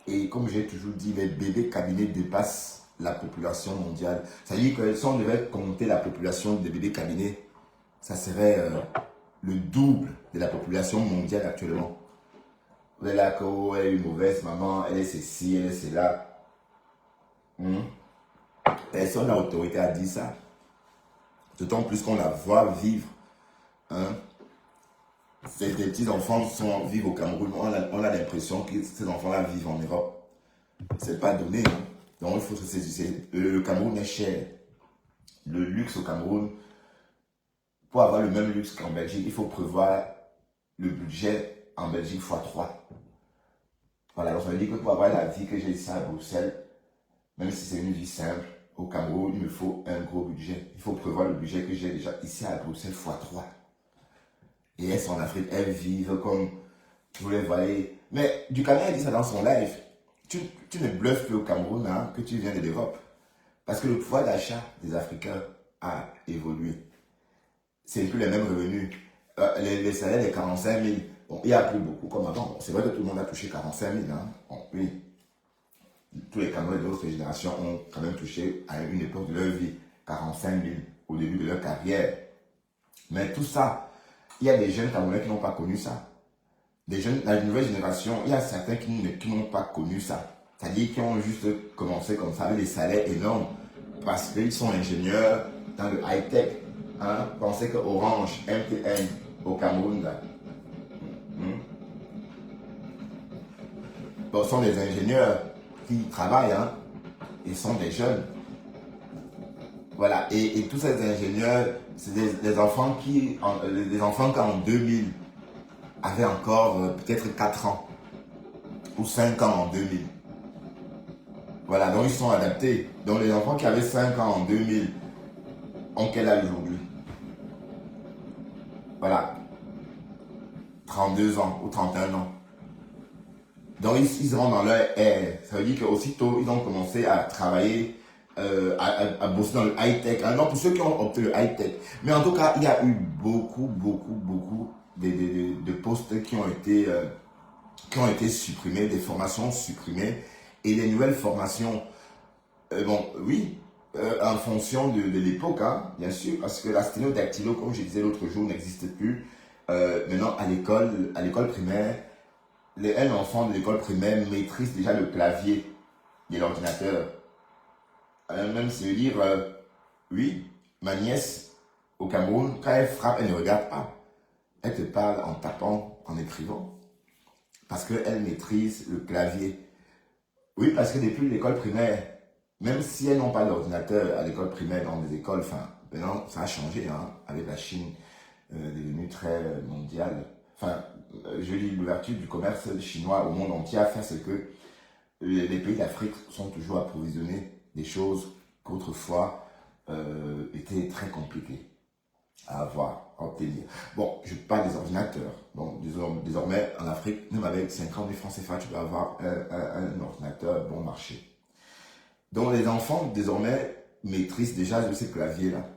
et comme j'ai toujours dit, les bébés cabinets dépassent la population mondiale. Ça veut dire que si on devait compter la population des bébés cabinets, ça serait le double de la population mondiale actuellement. Vous êtes là qu'elle est une mauvaise maman, elle est ceci, elle est cela. Personne n'a autorité à dire ça. D'autant plus qu'on la voit vivre. Des petits enfants vivent au Cameroun. On a l'impression que ces enfants-là vivent en Europe. C'est pas donné. Donc il faut se saisir. Le Cameroun est cher. Le luxe au Cameroun, pour avoir le même luxe qu'en Belgique, il faut prévoir le budget en Belgique x3. Voilà, donc ça veut dire que pour avoir la vie que j'ai ici à Bruxelles, même si c'est une vie simple, au Cameroun, il me faut un gros budget. Il faut prévoir le budget que j'ai déjà ici à Bruxelles x3. Et elles sont en Afrique, elles vivent comme vous les voyez. Mais Ducanet a dit ça dans son live. Tu ne bluffes plus au Cameroun que tu viens de l'Europe. Parce que le pouvoir d'achat des Africains a évolué. C'est plus les mêmes revenus. Les salaires des 45 000, bon, il n'y a plus beaucoup comme avant. Bon, c'est vrai que tout le monde a touché 45 000. Bon, oui. Tous les Camerounais de notre génération ont quand même touché à une époque de leur vie 45 000 au début de leur carrière. Mais tout ça, il y a des jeunes Camerounais qui n'ont pas connu ça. Des jeunes, la nouvelle génération, il y a certains qui n'ont pas connu ça. C'est-à-dire qu'ils ont juste commencé comme ça avec des salaires énormes parce qu'ils sont ingénieurs dans le high-tech. Pensez que Orange, MTN au Cameroun, là, bon, sont des ingénieurs qui travaillent, ils sont des jeunes. Voilà, et tous ces ingénieurs, c'est des enfants qui en 2000 avaient encore peut-être 4 ans ou 5 ans en 2000. Voilà, donc ils sont adaptés. Donc les enfants qui avaient 5 ans en 2000 ont quel âge aujourd'hui? Voilà, 32 ans ou 31 ans. Donc ils rentrent dans leur ère. Ça veut dire qu'aussitôt ils ont commencé à travailler, à bosser dans le high-tech. Non, pour ceux qui ont opté le high-tech. Mais en tout cas, il y a eu beaucoup de postes qui ont été supprimés, des formations supprimées et des nouvelles formations. Bon, oui, en fonction de l'époque, bien sûr, parce que la sténodactylo, comme je disais l'autre jour, n'existe plus. Maintenant, à l'école primaire, un enfant de l'école primaire maîtrise déjà le clavier de l'ordinateur. Même se dire, oui, ma nièce au Cameroun, quand elle frappe, elle ne regarde pas. Elle te parle en tapant, en écrivant. Parce qu'elle maîtrise le clavier. Oui, parce que depuis l'école primaire, même si elles n'ont pas d'ordinateur à l'école primaire dans des écoles, enfin, maintenant ça a changé, avec la Chine devenue très mondiale. Enfin, je dis l'ouverture du commerce chinois au monde entier a fait ce que les pays d'Afrique sont toujours approvisionnés des choses qu'autrefois étaient très compliquées à avoir, à obtenir. Bon, je parle des ordinateurs. Donc, désormais, en Afrique, même avec 50 000 francs CFA, tu dois avoir un ordinateur bon marché. Donc, les enfants, désormais, maîtrisent déjà ces claviers-là.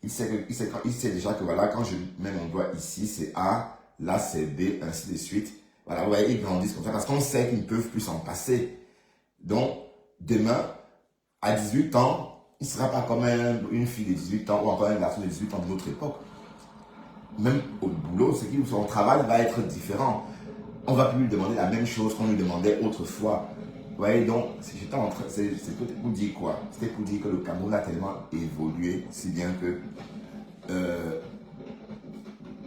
il sait déjà que voilà, quand je mets mon doigt ici, c'est A, là c'est B, ainsi de suite. Voilà, vous voyez, ils grandissent comme ça parce qu'on sait qu'ils ne peuvent plus s'en passer. Donc, demain, à 18 ans, il ne sera pas comme une fille de 18 ans ou encore un garçon de 18 ans de notre époque. Même au boulot, c'est que son travail va être différent. On ne va plus lui demander la même chose qu'on lui demandait autrefois. Vous voyez, donc, j'étais en train, c'est pour dire quoi? C'était pour dire que le Cameroun a tellement évolué, si bien que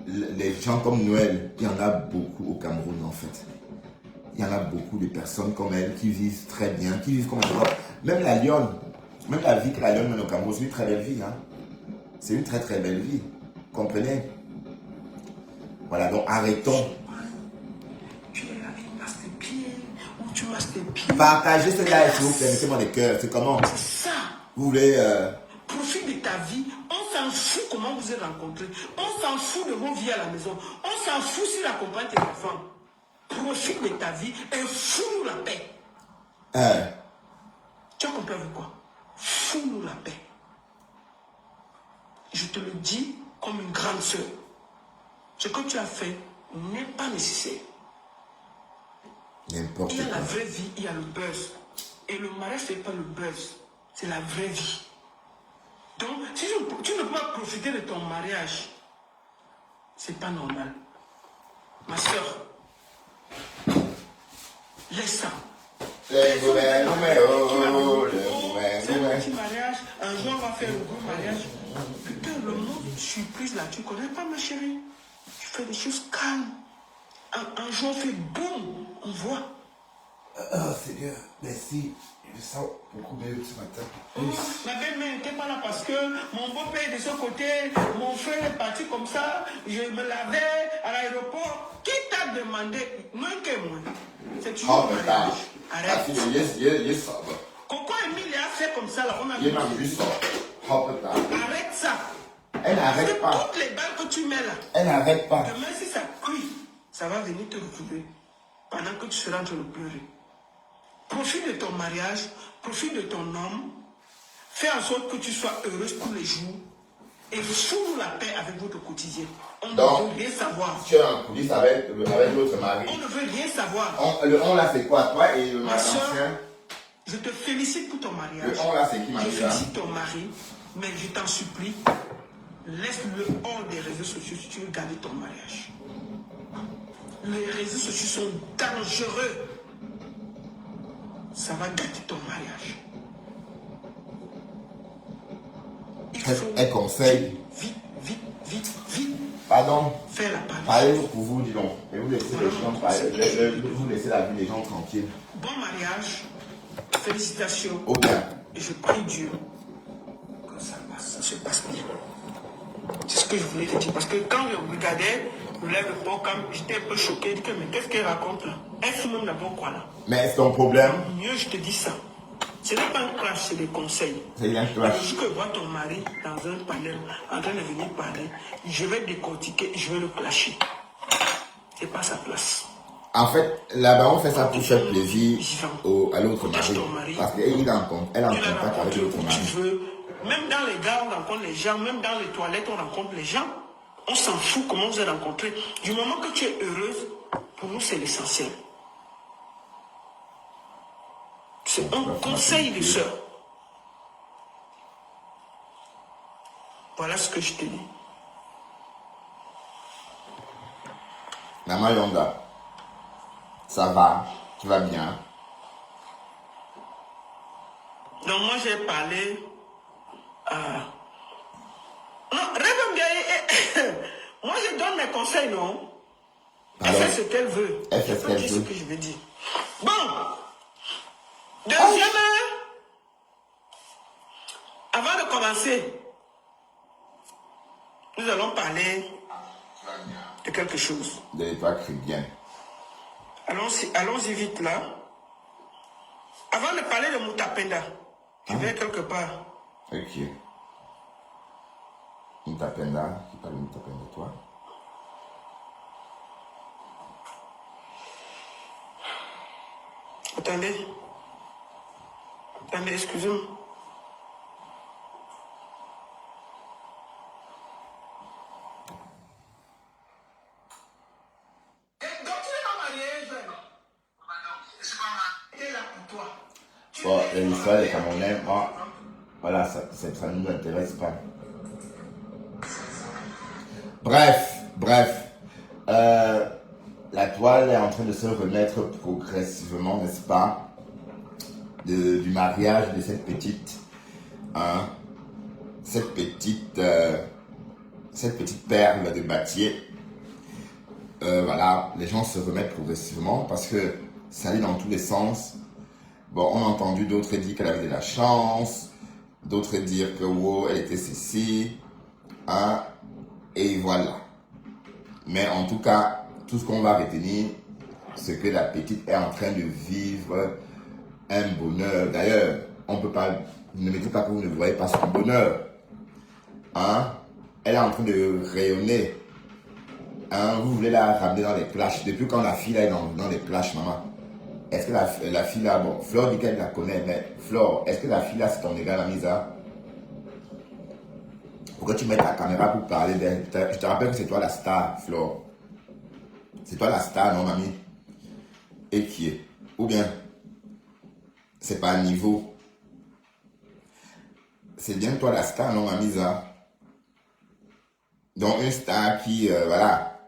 les gens comme Noël, il y en a beaucoup au Cameroun en fait. Il y en a beaucoup de personnes comme elle qui vivent très bien, qui vivent comme elle. Même la Lyon, même la vie que la Lyon mène au Cameroun, c'est une très belle vie. Hein? C'est une très très belle vie. Comprenez? Voilà, donc arrêtons. Tu es là, tu masses tes pieds, ou tu masses tes pieds. Partagez ce gars, s'il vous plaît, mettez-moi des cœurs. C'est comment? C'est ça. Vous voulez. Profite de ta vie. On s'en fout comment vous êtes rencontrés. On s'en fout de vos vies à la maison. On s'en fout s'il accompagne tes enfants. Profite de ta vie et fous-nous la paix. Tu as compris avec quoi? Fous-nous la paix. Je te le dis comme une grande sœur. Ce que tu as fait n'est pas nécessaire. N'importe Il y a la quoi. vraie vie, il y a le buzz. Et le mariage, ce n'est pas le buzz. C'est la vraie vie. Donc, si tu ne peux pas profiter de ton mariage, c'est pas normal. Ma soeur, laisse ça. Le gouvernement, C'est un petit mariage, un jour on va faire le gros mariage. Putain, le mot de surprise là, tu connais pas ma chérie. Tu fais des choses calmes. Un jour on fait boum, on voit. Oh Seigneur, merci. Je sens beaucoup mieux ce matin. Oh, ma belle-mère n'était pas là parce que mon beau-père est de ce côté, mon frère est parti comme ça, je me lavais à l'aéroport. Qui t'a demandé? Moins que moi. C'est toujours Oh, le mais mariage. là, Arrête. il est sobre. Coco Emile a fait comme ça là, on a Il est même plus sobre. Oh, putain. Arrête ça. Elle n'arrête C'est pas. toutes les balles que tu mets là. Elle n'arrête pas. Demain, si ça cuit, ça va venir te retrouver pendant que tu seras en train de pleurer. Profite de ton mariage, profite de ton homme, fais en sorte que tu sois heureuse tous les jours et fous la paix avec votre quotidien. On ne veut rien savoir. Tu es en coulisses avec l'autre mari. On ne veut rien savoir. Le on là, c'est quoi? Toi et le Ma mari soeur, ancien? je te félicite pour ton mariage. Le on là, c'est qui, ma Je soeur? félicite ton mari, mais je t'en supplie, laisse-le hors des réseaux sociaux si tu veux garder ton mariage. Les réseaux sociaux sont dangereux. Ça va gâter ton mariage. Il faut Elle conseille. vite, Pardon. faire la part. Parlez pour vous, dis donc. Et vous laissez les gens parler. Vous laissez la vie des gens tranquilles. Bon mariage, félicitations. Ok. Et je prie Dieu que ça se passe bien. C'est ce que je voulais te dire. Parce que quand je regardais, je lève le programme, j'étais un peu choqué. Je dis que mais qu'est-ce qu'elle raconte là? Elle fait même d'abord quoi là? Mais c'est ton problème. Mieux, je te dis ça. Ce n'est pas un clash, c'est des conseils. C'est un Le clash. jour que je vois ton mari dans un panel en train de venir parler, je vais décortiquer et je vais le clasher. C'est pas sa place. En fait, là-bas, on fait ça pour faire plaisir à l'autre mari. Parce qu'elle est en contact avec l'autre Tu mari. veux, même dans les gares, on rencontre les gens, même dans les toilettes, on rencontre les gens. On s'en fout comment vous êtes rencontrés. Du moment que tu es heureuse, pour nous, c'est l'essentiel. C'est un conseil de sœur. Voilà ce que je te dis. Maman Yonda, ça va, tu vas bien. Donc moi j'ai parlé non, rêve bien. Moi je donne mes conseils, non? Elle Alors, fait ce qu'elle veut. elle fait Je ce peux qu'elle dire veut. ce que je veux dire. Bon. Deuxième, avant de commencer, nous allons parler de quelque chose. De l'étoile chrétienne. Allons-y vite là. Avant de parler de Moutapenda, je vais quelque part. Ok. Moutapenda, qui parle de Moutapenda, toi? Attendez. Attendez, excusez-moi. l'histoire des Camerounais, moi, voilà, ça ne nous intéresse pas. Bref. La toile est en train de se remettre progressivement, n'est-ce pas, du mariage de cette petite, hein, cette petite perle de Batier. Voilà, les gens se remettent progressivement parce que ça allait dans tous les sens. Bon, on a entendu d'autres dire qu'elle avait de la chance, d'autres dire que wow, elle était ceci, hein, et voilà. Mais en tout cas, tout ce qu'on va retenir, c'est que la petite est en train de vivre un bonheur. D'ailleurs, on peut pas, ne me dites pas que vous ne voyez pas son bonheur. Hein? Elle est en train de rayonner. Hein? Vous voulez la ramener dans les clashs. Depuis quand la fille là est dans les clashs, maman? Est-ce que la fille là, bon, Flore dit qu'elle la connaît, mais Flore, est-ce que la fille là c'est ton égal Amisa? Pourquoi tu mets ta caméra pour parler d'elle? Je te rappelle que c'est toi la star, Flore. C'est toi la star, non, mamie? Et qui est? Ou bien, c'est pas un niveau. C'est bien toi la star, non, Amisa? Donc, une star qui, voilà.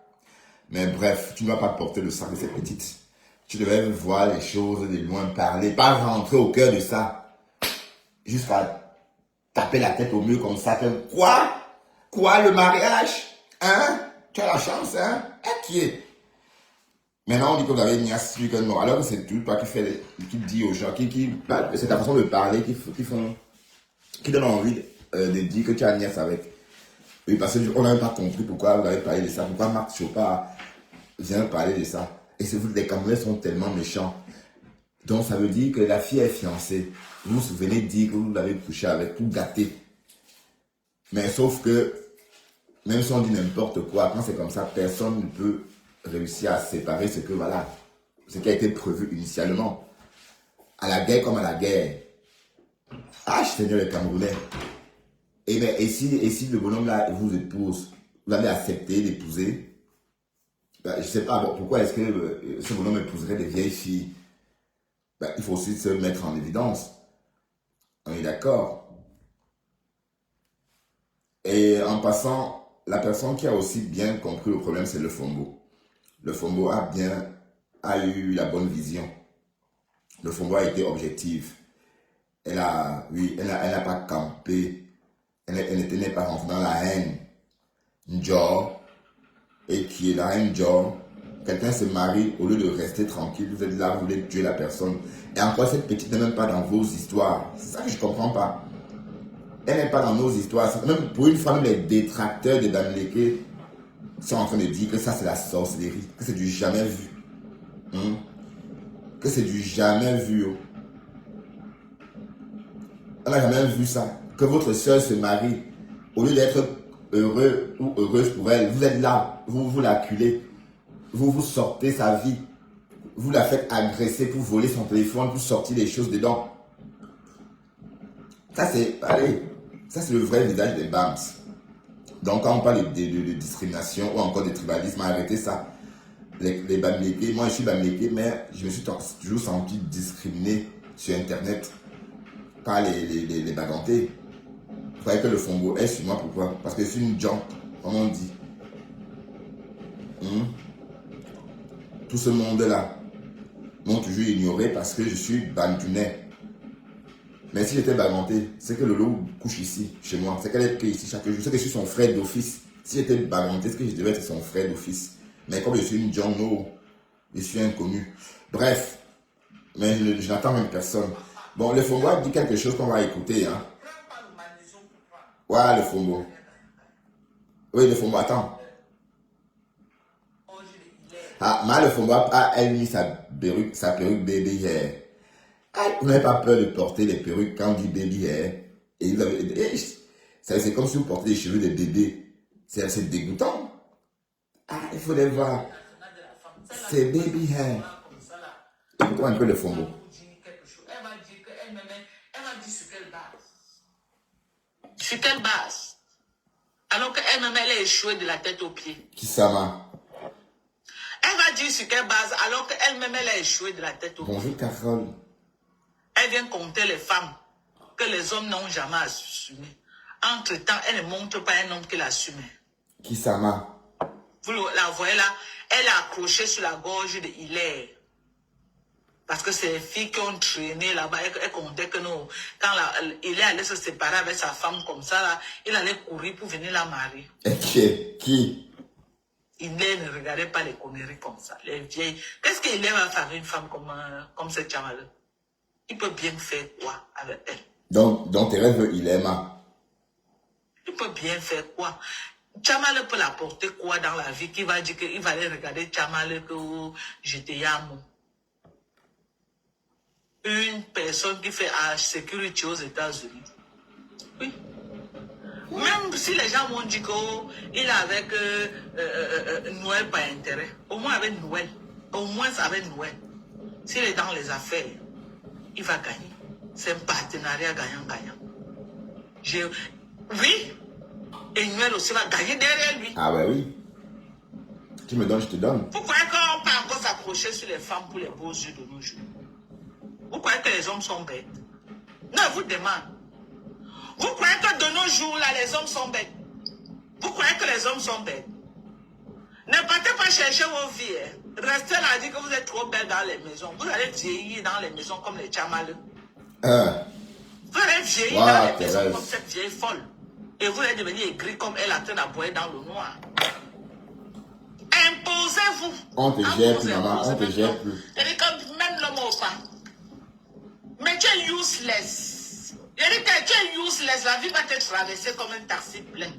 Mais bref, tu ne vas pas porter le sac de cette petite. Tu devais voir les choses de loin, parler, pas rentrer au cœur de ça. Jusqu'à taper la tête au mur comme ça. Quoi, le mariage? Hein? Tu as la chance, hein? Qui est? Maintenant, on dit que vous avez Nias, celui que non. Alors que c'est tout toi qui dit aux gens, c'est ta façon de parler qui donne envie de dire que tu as Nias avec. Oui, parce qu'on n'avait pas compris pourquoi vous avez parlé de ça, pourquoi Marc Chopard vient parler de ça. Et c'est vous, les Camerounais sont tellement méchants. Donc ça veut dire que la fille est fiancée. Vous vous souvenez de dire que vous l'avez couché avec, tout gâté. Mais sauf que, même si on dit n'importe quoi, quand c'est comme ça, personne ne peut réussir à séparer ce qui a été prévu initialement. À la guerre comme à la guerre. Ah, Seigneur les Camerounais. Et si le bonhomme là vous épouse, vous avez accepté d'épouser, je ne sais pas pourquoi est-ce que ce bonhomme épouserait des vieilles filles. Il faut aussi se mettre en évidence. On est d'accord. Et en passant, la personne qui a aussi bien compris le problème, c'est le Fombo. Le Fombo a eu la bonne vision. Le Fombo a été objectif. Elle n'a pas campé. Elle n'était pas rentrée dans la haine. Njor, et qui est la haine Njor. Quelqu'un se marie, au lieu de rester tranquille, vous êtes là, vous voulez tuer la personne. Et encore, cette petite n'est même pas dans vos histoires. C'est ça que je ne comprends pas. Elle n'est pas dans nos histoires. Même pour une femme, les détracteurs de Bamileke sont en train de dire que ça, c'est la sorcellerie. Que c'est du jamais vu. Que c'est du jamais vu. On n'a jamais vu ça. Que votre soeur se marie, au lieu d'être heureux ou heureuse pour elle, vous êtes là, vous l'acculez, vous sortez sa vie, vous la faites agresser pour voler son téléphone, pour sortir les choses dedans. Ça c'est le vrai visage des BAMS. Donc quand on parle de discrimination ou encore de tribalisme, arrêtez ça. Les Bamileke, moi je suis Bamileke, mais je me suis toujours senti discriminé sur Internet par les Bagantés. Vous croyez que le Fombo est sur moi, pourquoi? Parce que je suis une jante, comme on dit. Tout ce monde-là m'ont toujours ignoré parce que je suis Bantunais. Mais si j'étais Baganté, c'est que le loup couche ici, chez moi. C'est qu'elle est ici chaque jour. C'est que je suis son frère d'office. Si j'étais Baganté, c'est que je devais être son frère d'office. Mais comme je suis une jante, je suis inconnu. Bref, mais je n'attends même personne. Bon, le Fombo a dit quelque chose qu'on va écouter, hein. Ouais, le Fombo. Oui, le Fombo, attends. Ah, mais le Fombo a elle mis sa perruque baby hair. Ah, vous n'avez pas peur de porter les perruques quand on dit baby hair. Et vous avez, c'est comme si vous portez des cheveux de bébé. C'est dégoûtant. Ah, il faut les voir. C'est baby hair. Écoutons un peu le Fombo. Sur quelle base? Alors qu'elle-même, elle est échouée de la tête aux pieds. Qui ça m'a? Elle va dire sur quelle base alors qu'elle-même, elle est échouée de la tête aux pieds. Bonjour, Carole. Elle vient compter les femmes que les hommes n'ont jamais assumées. Entre-temps, elle ne montre pas un homme qui l'assume. Qui Sama? Vous la voyez là, elle est accrochée sur la gorge de Hilaire. Parce que c'est les filles qui ont traîné là-bas. Elle comptait que non, quand Hilaire allait se séparer avec sa femme comme ça, là, il allait courir pour venir la marier. Qui? Hilaire ne regardait pas les conneries comme ça. Les vieilles. Qu'est-ce qu'Hilaire va faire une femme comme cette chamale? Il peut bien faire quoi avec elle? Donc tes rêves, il aime. Il peut bien faire quoi? Chamale peut l'apporter quoi dans la vie qui va dire qu'il va aller regarder Chamale que j'étais Yamo. Une personne qui fait sécurité aux États-Unis. Oui. Même si les gens m'ont dit qu'il est avec Noël par intérêt. Au moins avec Noël. Au moins avec Noël. S'il est dans les affaires, il va gagner. C'est un partenariat gagnant-gagnant. Oui. Et Noël aussi va gagner derrière lui. Ah ben oui. Tu me donnes, je te donne. Vous croyez qu'on peut encore s'accrocher sur les femmes pour les beaux yeux de nos jours? Vous croyez que les hommes sont bêtes? Non, je vous demande. Vous croyez que de nos jours, là, les hommes sont bêtes? Vous croyez que les hommes sont bêtes? Ne partez pas chercher vos vies. Hein. Restez là à dire que vous êtes trop belles dans les maisons. Vous allez vieillir dans les maisons comme les chamaleux. Vous allez vieillir dans les maisons comme cette vieille folle. Et vous allez devenir aigri comme elle a train d'abouer dans le noir. Imposez-vous. On te gère plus, maman. On te gère plus. C'est comme même l'homme au pas. Mais tu es useless. Il dit que tu es useless. La vie va te traverser comme un taxi plein.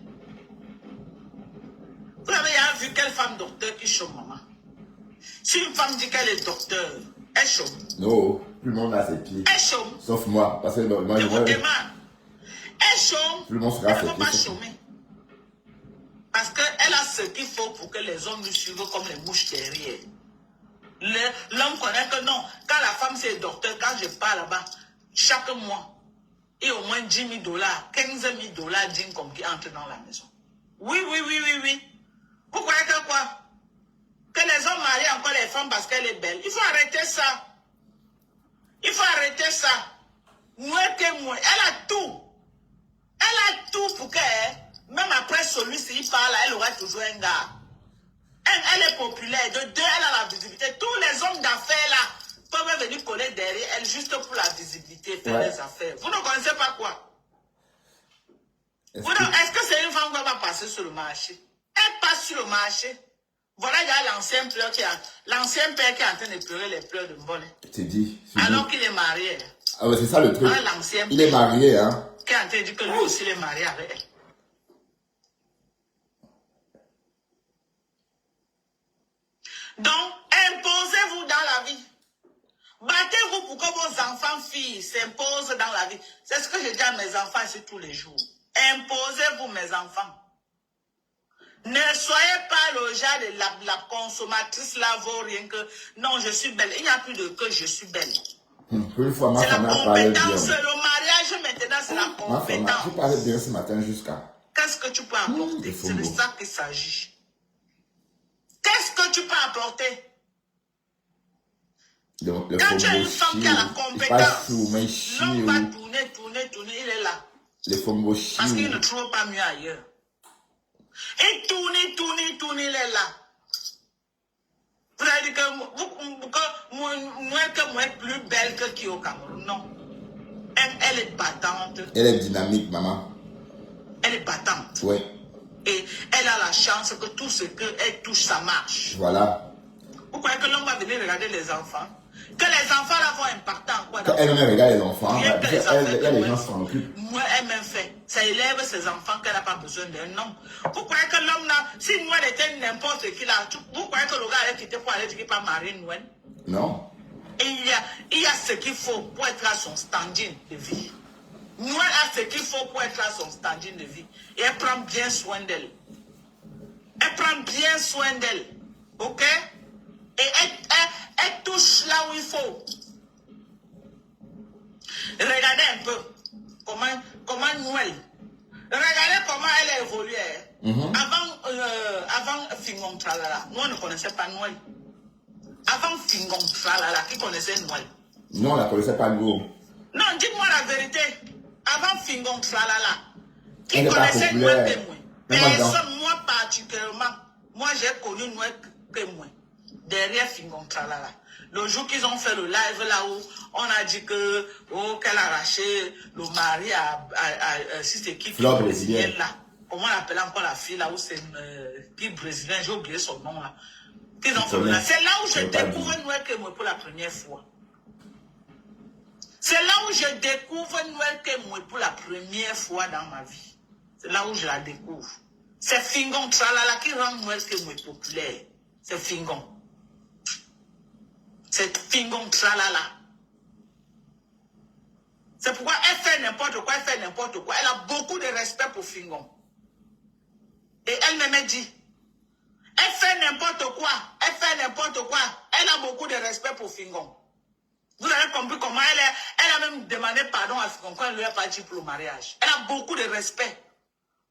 Vous avez vu quelle femme docteur qui chôme, maman? Si une femme dit qu'elle est docteur, elle chôme. Non, tout le monde a ses pieds. Elle chôme. Sauf moi. Parce que moi, je vous demande. Elle chôme. Tout le monde sera elle ne peut pas chômer. Parce qu'elle a ce qu'il faut pour que les hommes lui suivent comme les mouches derrière. L'homme connaît que non. Quand la femme c'est docteur, quand je pars là-bas, chaque mois, il y a au moins 10 000 $, 15 000 $ d'income qui entrent dans la maison. Oui. Vous croyez que quoi? Que les hommes marient encore les femmes parce qu'elle est belle. Il faut arrêter ça. Il faut arrêter ça. Moi que moi. Elle a tout. Elle a tout pour que, même après celui-ci, il parle, elle aura toujours un gars. Elle est populaire. De deux, elle a la visibilité. Tous les hommes d'affaires là peuvent venir coller derrière elle juste pour la visibilité, faire des affaires. Vous ne connaissez pas quoi? Est-ce que c'est une femme qui va passer sur le marché? Elle passe sur le marché. Voilà, il y a l'ancien père qui est en train de pleurer les pleurs de Mbole. C'est dit. Alors qu'il est marié. Ah ouais, c'est ça le truc. Voilà, il est marié, hein. Qui est en train de dire que lui aussi il est marié avec elle. Donc, imposez-vous dans la vie. Battez-vous pour que vos enfants filles s'imposent dans la vie. C'est ce que je dis à mes enfants ici tous les jours. Imposez-vous, mes enfants. Ne soyez pas le genre de la consommatrice là, vaut rien que non, je suis belle. Il n'y a plus de que je suis belle. Une fois, ma c'est la femme a parlé bien. compétence. Le mariage maintenant, c'est la compétence. Je parlais bien ce matin jusqu'à. Qu'est-ce que tu peux apporter? C'est de ça qu'il s'agit. Qu'est-ce que tu peux apporter? Quand tu as une femme qui a la compétence, l'homme va tourner, il est là. Parce qu'il ne trouve pas mieux ailleurs. Et tourner, il est là. Vous avez dit que moi est plus belle que qui au Cameroun. Non. Elle est battante. Elle est dynamique, maman. Elle est battante. Oui. Et elle a la chance que tout ce qu'elle touche, ça marche. Voilà. Vous croyez que l'homme va venir regarder les enfants? Que les enfants là vont impacter en quoi? Quand elle même regarde les enfants, les gens s'en occupent. Moi, elle-même fait. Ça élève ses enfants qu'elle n'a pas besoin d'un homme. Vous croyez que l'homme là, si Noël était n'importe qui là, vous croyez que le gars allait quitter pour aller dire qu'il pas marier Noël? Non. Et il y a ce qu'il faut pour être à son standing de vie. Noël a ce qu'il faut pour être à son standing de vie. Et elle prend bien soin d'elle. Elle prend bien soin d'elle. Ok? Et elle touche là où il faut. Regardez un peu comment Noël. Regardez comment elle a évolué. Avant Fingon Tralala, nous on ne connaissait pas Noël. Avant Fingon Tralala, qui connaissait Noël? Non, on ne la connaissait pas nous. Non, dis-moi la vérité. Avant Fingon Tralala, qui Elle n'est pas connaissait populaire. Noël témoin. Personne, moi particulièrement, moi j'ai connu Noël témoin. Derrière Fingon Tralala. Le jour qu'ils ont fait le live là où on a dit que qu'elle a arraché le mari à si c'est qui Fleur brésilienne brésilienne. là. Comment on appelle encore la fille là où c'est qui brésilien, j'ai oublié son nom là. Qu'ils ont fait le live. C'est là où je découvre Noël témoin pour la première fois. C'est là où je découvre Noël témoin pour la première fois dans ma vie. C'est là où je la découvre. C'est Fingon Tralala qui rend Noël témoin populaire. C'est Fingon. C'est Fingon Tralala. C'est pourquoi elle fait n'importe quoi, elle fait n'importe quoi. Elle a beaucoup de respect pour Fingon. Et elle me dit, elle fait n'importe quoi, elle fait n'importe quoi. Elle a beaucoup de respect pour Fingon. Vous avez compris comment elle a même demandé pardon à Fingon quand elle lui a pas dit pour le mariage. Elle a beaucoup de respect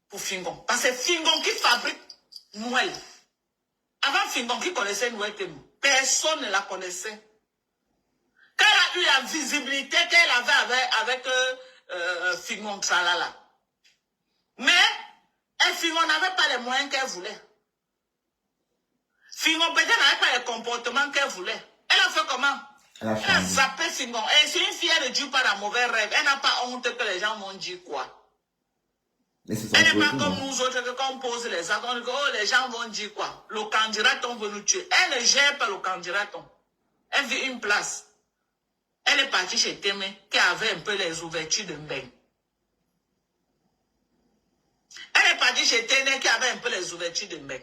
pour Fingon. Parce que c'est Fingon qui fabrique Noël. Avant Fingon, qui connaissait Noël Témou? Personne ne la connaissait. Quand elle a eu la visibilité qu'elle avait avec Fingon Tralala. Mais Fingon n'avait pas les moyens qu'elle voulait. Fingon peut-être n'avait pas les comportements qu'elle voulait. Elle a fait comment? Elle a zappé Fingon. Et c'est une fille, elle ne dit pas un mauvais rêve. Elle n'a pas honte que les gens vont dire quoi. Elle n'est pas comme nous autres que quand on pose les actes, on dit que oh, les gens vont dire quoi. Le candidaton veut nous tuer. Elle ne gère pas le candidaton. Elle vit une place. Elle est partie chez Témé qui avait un peu les ouvertures de Mbeng. Elle est partie chez Téné qui avait un peu les ouvertures de Mbeng.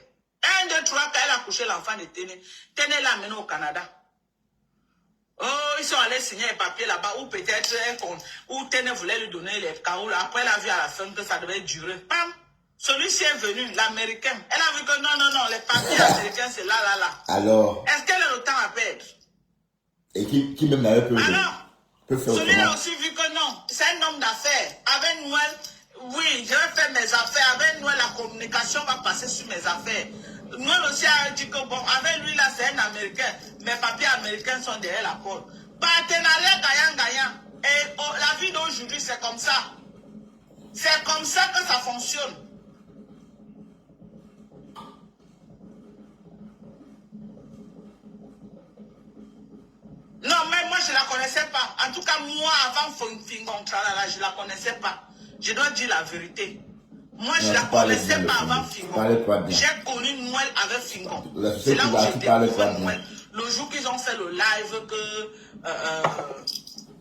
1, 2, 3, quand elle a couché l'enfant de Téné, Téné l'a amené au Canada. Oh, ils sont allés signer les papiers là-bas, ou peut-être, ou Téné voulait lui donner les carreaux. Après, elle a vu à la fin que ça devait durer. Pam! Celui-ci est venu, l'américain. Elle a vu que non, les papiers américains, c'est là. Alors. Est-ce qu'elle a le temps à perdre? Et qui même n'avait pas. Alors, celui-là aussi vu que non, c'est un homme d'affaires. Avec Noël, oui, je vais faire mes affaires. Avec Noël, la communication va passer sur mes affaires. Noël aussi a dit que bon, avec lui là, c'est un Américain. Mes papiers américains sont derrière la porte. Partenariat gagnant-gagnant. Et oh, la vie d'aujourd'hui, c'est comme ça. C'est comme ça que ça fonctionne. Non, mais moi, je ne la connaissais pas. En tout cas, moi, avant Fingon Tralala, je ne la connaissais pas. Je dois dire la vérité. Moi, je ne la connaissais pas avant Fingon. J'ai connu Noël avec Fingon. C'est là où j'ai découvert Noël. Le jour qu'ils ont fait le live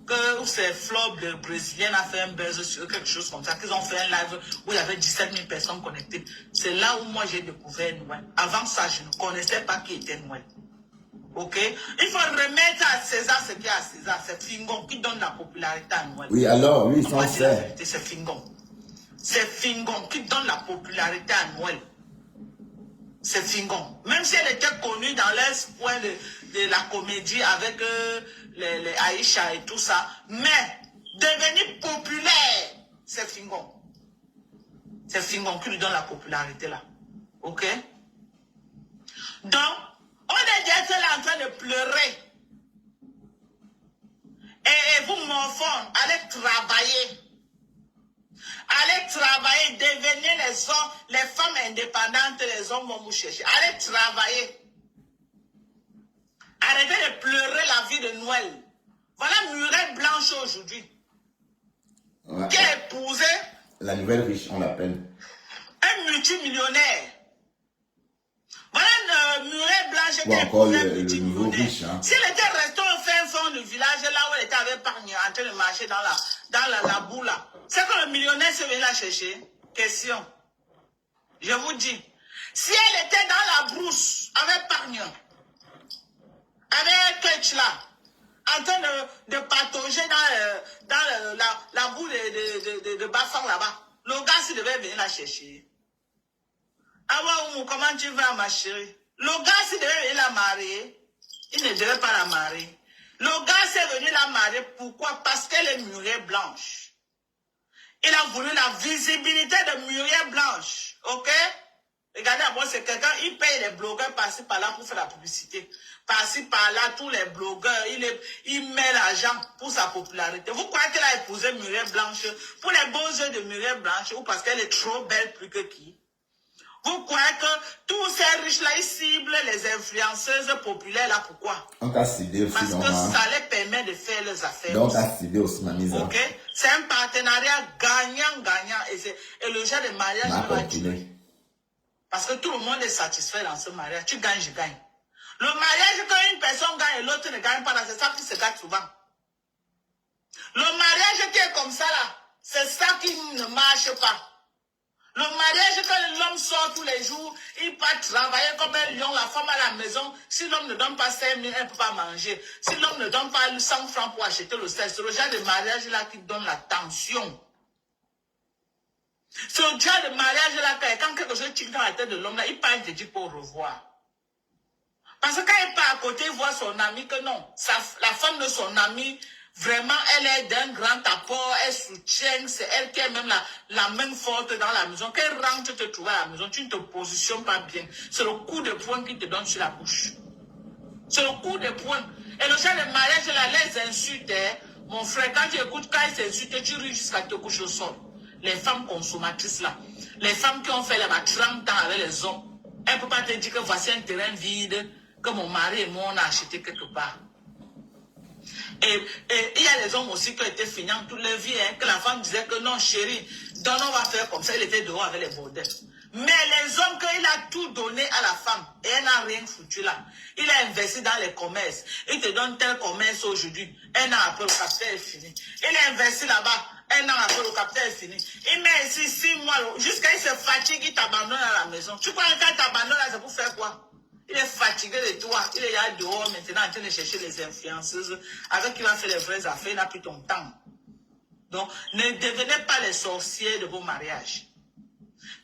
que c'est Flop, le Brésilien, a fait un buzz sur quelque chose comme ça, qu'ils ont fait un live où il y avait 17 000 personnes connectées. C'est là où moi, j'ai découvert Noël. Avant ça, je ne connaissais pas qui était Noël. Ok? Il faut remettre à César ce qu'il y a à César. C'est Fingon qui donne la popularité à Noël. Oui, alors, oui, sans c'est Fingon. C'est Fingon qui donne la popularité à Noël. C'est Fingon. Même si elle était connue dans l'espoir de la comédie avec les Aïcha et tout ça, mais devenir populaire, c'est Fingon. C'est Fingon qui lui donne la popularité là. Ok? Donc, on est déjà là en train de pleurer. Et vous, mon enfant, allez travailler. Allez travailler, devenez les femmes indépendantes, les hommes vont vous chercher. Allez travailler. Arrêtez de pleurer la vie de Noël. Voilà Murette Blanche aujourd'hui. Ouais. Qui a épousé la nouvelle riche, on l'appelle. Un multimillionnaire. Voilà Murette Blanche qui a épousé un multimillionnaire. Riche, hein. S'il était resté au fin fond du village, là où elle était avec Pargne, en train de marcher dans la boue là, c'est que le millionnaire s'est venu la chercher. Question. Je vous dis, si elle était dans la brousse avec Pargne, avec Ketch là, en train de patauger dans la boue de Bafang là-bas, le gars s'il devait venir la chercher. Ah ouais, comment tu vas, ma chérie? Le gars s'il devait venir la marier, il ne devait pas la marier. Le gars s'est venu la marier, pourquoi? Parce qu'elle est Muriel Blanche. Il a voulu la visibilité de Muriel Blanche, ok? Regardez, moi, c'est quelqu'un, il paye les blogueurs par-ci, par-là pour faire la publicité. Par-ci, par-là, tous les blogueurs, il met l'argent pour sa popularité. Vous croyez qu'elle a épousé Muriel Blanche pour les beaux yeux de Muriel Blanche ou parce qu'elle est trop belle plus que qui? Vous croyez que tous ces riches-là, ils ciblent les influenceuses populaires là, pourquoi? On t'a cédé aussi, Parce non, que hein? ça les permet de faire leurs affaires. Donc, on aussi. t'a cédé aussi, ma mise. Ok? C'est un partenariat gagnant-gagnant. Et le genre de mariage, Ma va continuer. parce que tout le monde est satisfait dans ce mariage. Tu gagnes, je gagne. Le mariage, quand une personne gagne et l'autre ne gagne pas, c'est ça qui se gagne souvent. Le mariage qui est comme ça, là, c'est ça qui ne marche pas. Le mariage, quand l'homme sort tous les jours, il part travailler comme un lion, la femme à la maison. Si l'homme ne donne pas 5 000, elle ne peut pas manger. Si l'homme ne donne pas 100 francs pour acheter le sel, c'est le genre de mariage-là qui donne la tension. Ce genre de mariage-là, quand quelque chose tient dans la tête de l'homme, il part, il te dit pour revoir. Parce que quand il part à côté, il voit son ami que non, la femme de son ami, vraiment, elle est d'un grand apport, elle soutient, c'est elle qui est même la main forte dans la maison. Quand elle rentre te trouver à la maison, tu ne te positionnes pas bien. C'est le coup de poing qui te donne sur la bouche. C'est le coup de poing. Et le genre de mariage, là, les insultes, mon frère, quand tu écoutes, quand ils s'insultent, tu ris jusqu'à te coucher au sol. Les femmes consommatrices, là, les femmes qui ont fait là-bas 30 ans avec les hommes, elles ne peuvent pas te dire que voici un terrain vide, que mon mari et moi, on a acheté quelque part. Et il y a des hommes aussi qui ont été finis en toute leur vie, hein, que la femme disait que non, chérie, donc on va faire comme ça, il était dehors avec les bordels. Mais les hommes, quand il a tout donné à la femme, et elle n'a rien foutu là, il a investi dans les commerces, il te donne tel commerce aujourd'hui, un an après le capital est fini. Il a investi là-bas, un an après le capital est fini. Il met ici 6 mois, jusqu'à il se fatigue, il t'abandonne à la maison. Tu crois que quand il t'abandonne là, c'est pour faire quoi? Il est fatigué de toi. Il est là dehors maintenant en train de chercher les influenceuses avec qui il va faire les vraies affaires. Il n'a plus ton temps. Donc, ne devenez pas les sorciers de vos mariages.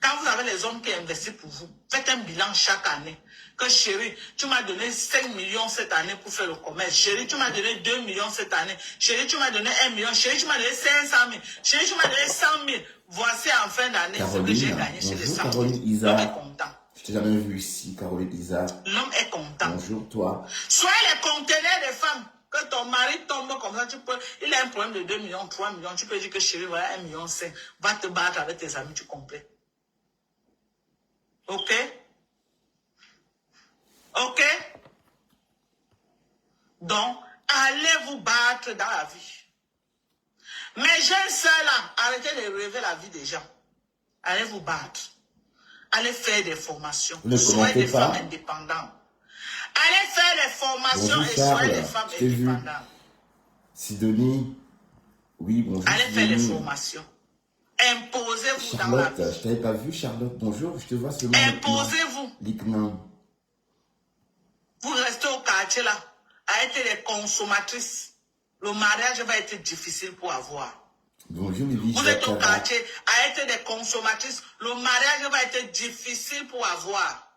Quand vous avez les hommes qui investissent pour vous, faites un bilan chaque année. Que chérie, tu m'as donné 5 millions cette année pour faire le commerce. Chérie, tu m'as donné 2 millions cette année. Chérie, tu m'as donné 1 million. Chérie, tu m'as donné 500 000. Chérie, tu m'as donné 100 000. Voici en fin d'année ce que j'ai gagné chez les 100 000. Caroline Isa. L'homme est content. Je t'ai jamais vu ici, Caroline Isa. L'homme est content. Bonjour, toi. Soyez les conteneurs des femmes. Que ton mari tombe comme ça, il a un problème de 2 millions, 3 millions. Tu peux dire que chérie, voilà 1,5 million. Va te battre avec tes amis, tu complètes. Ok? Ok? Donc, allez vous battre dans la vie. Mes jeunes sœurs là, arrêtez de rêver la vie des gens. Allez vous battre. Allez faire des formations. Soyez des femmes indépendantes. Allez faire des formations. Bonjour, et Charles. soyez des femmes Je t'ai vu. indépendantes. Sidonie. Oui, bonjour. Allez faire des Sidonie. formations. Imposez-vous dans la Charlotte, vie. je t'avais pas vu, Charlotte. Bonjour, je te vois seulement. Imposez-vous. Liknan. Vous restez au quartier là, à être des consommatrices. Le mariage va être difficile pour avoir. Bonjour, Lily. Vous êtes au quartier, à être des consommatrices. Le mariage va être difficile pour avoir.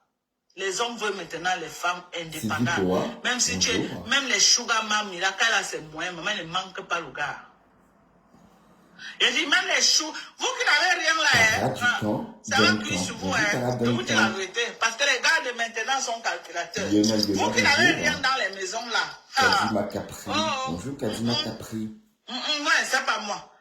Les hommes veulent maintenant les femmes indépendantes. Toi. Même si tu es, Bonjour. même les sugar mami, là, quand là c'est moyen, maman ne manque pas le gars. Et dit, même les choux, vous qui n'avez rien là, ça va plus sur vous, de vous dire la vérité. Parce que les gars de maintenant sont calculateurs. Vous qui n'avez rien dans les maisons là. Kadima Capri. Bonjour, Kadima Capri. Ouais, c'est pas moi.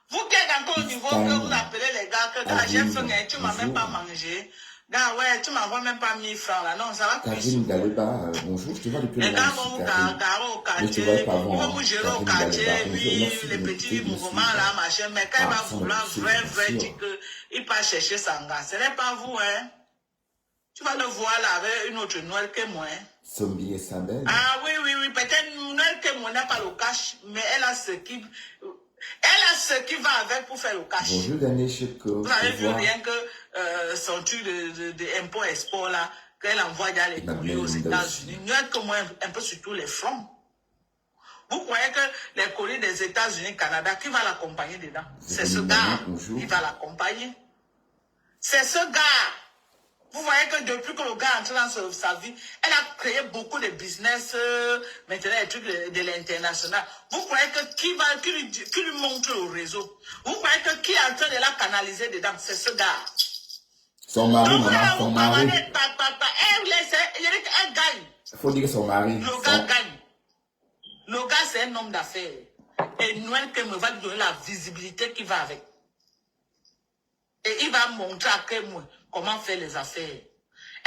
Vous qui êtes encore au niveau que vous appelez les gars, que gars, j'ai faim, tu m'as même pas mangé. Gars, ouais, tu m'envoies même pas 1000 francs là. Non, ça va plus. Karine Galeba, bonjour, je te vois depuis les longtemps. gars vont vous garer au quartier, ils vont vous gérer au quartier, oui, les petits mouvements là, machin, mais quand il va vouloir vrai dire qu'il part chercher son gars, ce n'est pas vous, hein. Tu vas le voir là avec une autre noire que moi, hein. Zombie et Sabelle. Ah oui, peut-être noire que moi n'a pas le cash, mais elle a ce qui va avec pour faire le cash. Bonjour, Daniel Cheko. Vous avez vu rien que son truc d'impôt export là, qu'elle envoie dans les courriers aux États-Unis. Nous sommes que moi un peu sur tous les fronts. Vous croyez que les courriers des États-Unis, Canada, qui va l'accompagner dedans? C'est ce gars qui va l'accompagner. C'est ce gars. Vous voyez que depuis que le gars est entré dans sa vie, elle a créé beaucoup de business, maintenant les trucs de l'international. Vous croyez que qui lui montre le réseau? Vous croyez que qui est en train de la canaliser dedans? C'est ce gars. Son mari, Donc, maman, son mari. Elle gagne. Il faut dire son mari. Le gars gagne. Le gars, c'est un homme d'affaires. Et Noël me va lui donner la visibilité qui va avec. Et il va montrer à quel point comment faire les affaires.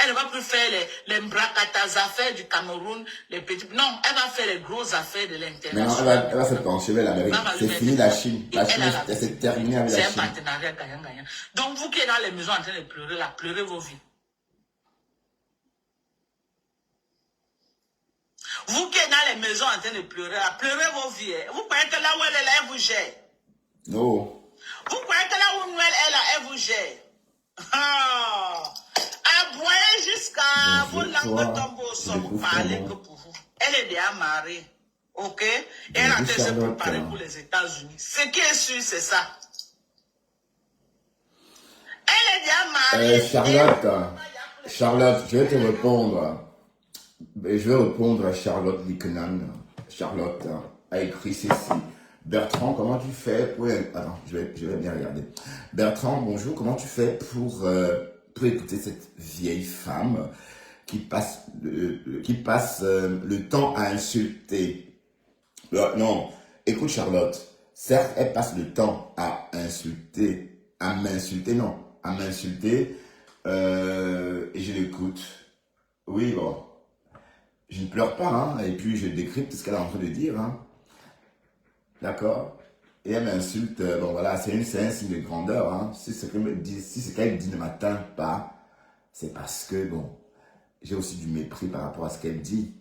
Elle ne va plus faire les brakatas affaires du Cameroun, les petits. Non, elle va faire les grosses affaires de Maintenant, l'international. elle va se pencher vers l'Amérique. C'est fini la Chine. La Chine, c'est terminé avec la C'est un Chine. partenariat gagnant-gagnant. Donc, vous qui êtes dans les maisons en train de pleurer, là, pleurez vos vies. Vous qui êtes dans les maisons en train de pleurer, là, pleurez vos vies. Vous croyez que là où elle est là, elle vous gère. Non. Vous croyez que là où Noël est là, elle vous gère. Ah! Aboyez jusqu'à vos langues tombent au sol. Vous parlez que pour vous. Elle est déjà mariée. Ok? Et elle est en train de se préparer pour les États-Unis. Ce qui est sûr, c'est ça. Elle est déjà mariée. Charlotte, je vais te répondre. Je vais répondre à Charlotte Likenan. Charlotte a écrit ceci. Bertrand, comment tu fais pour... Attends, je vais bien regarder. Bertrand, bonjour, comment tu fais pour écouter cette vieille femme qui passe le temps à insulter? Non, écoute Charlotte, certes, elle passe le temps à m'insulter, et je l'écoute. Oui, bon, je ne pleure pas, hein, et puis je décrypte ce qu'elle est en train de dire, hein. D'accord? Et elle m'insulte, bon voilà, c'est un signe de grandeur, hein. Si ce qu'elle dit ne m'atteint pas, c'est parce que, bon, j'ai aussi du mépris par rapport à ce qu'elle dit.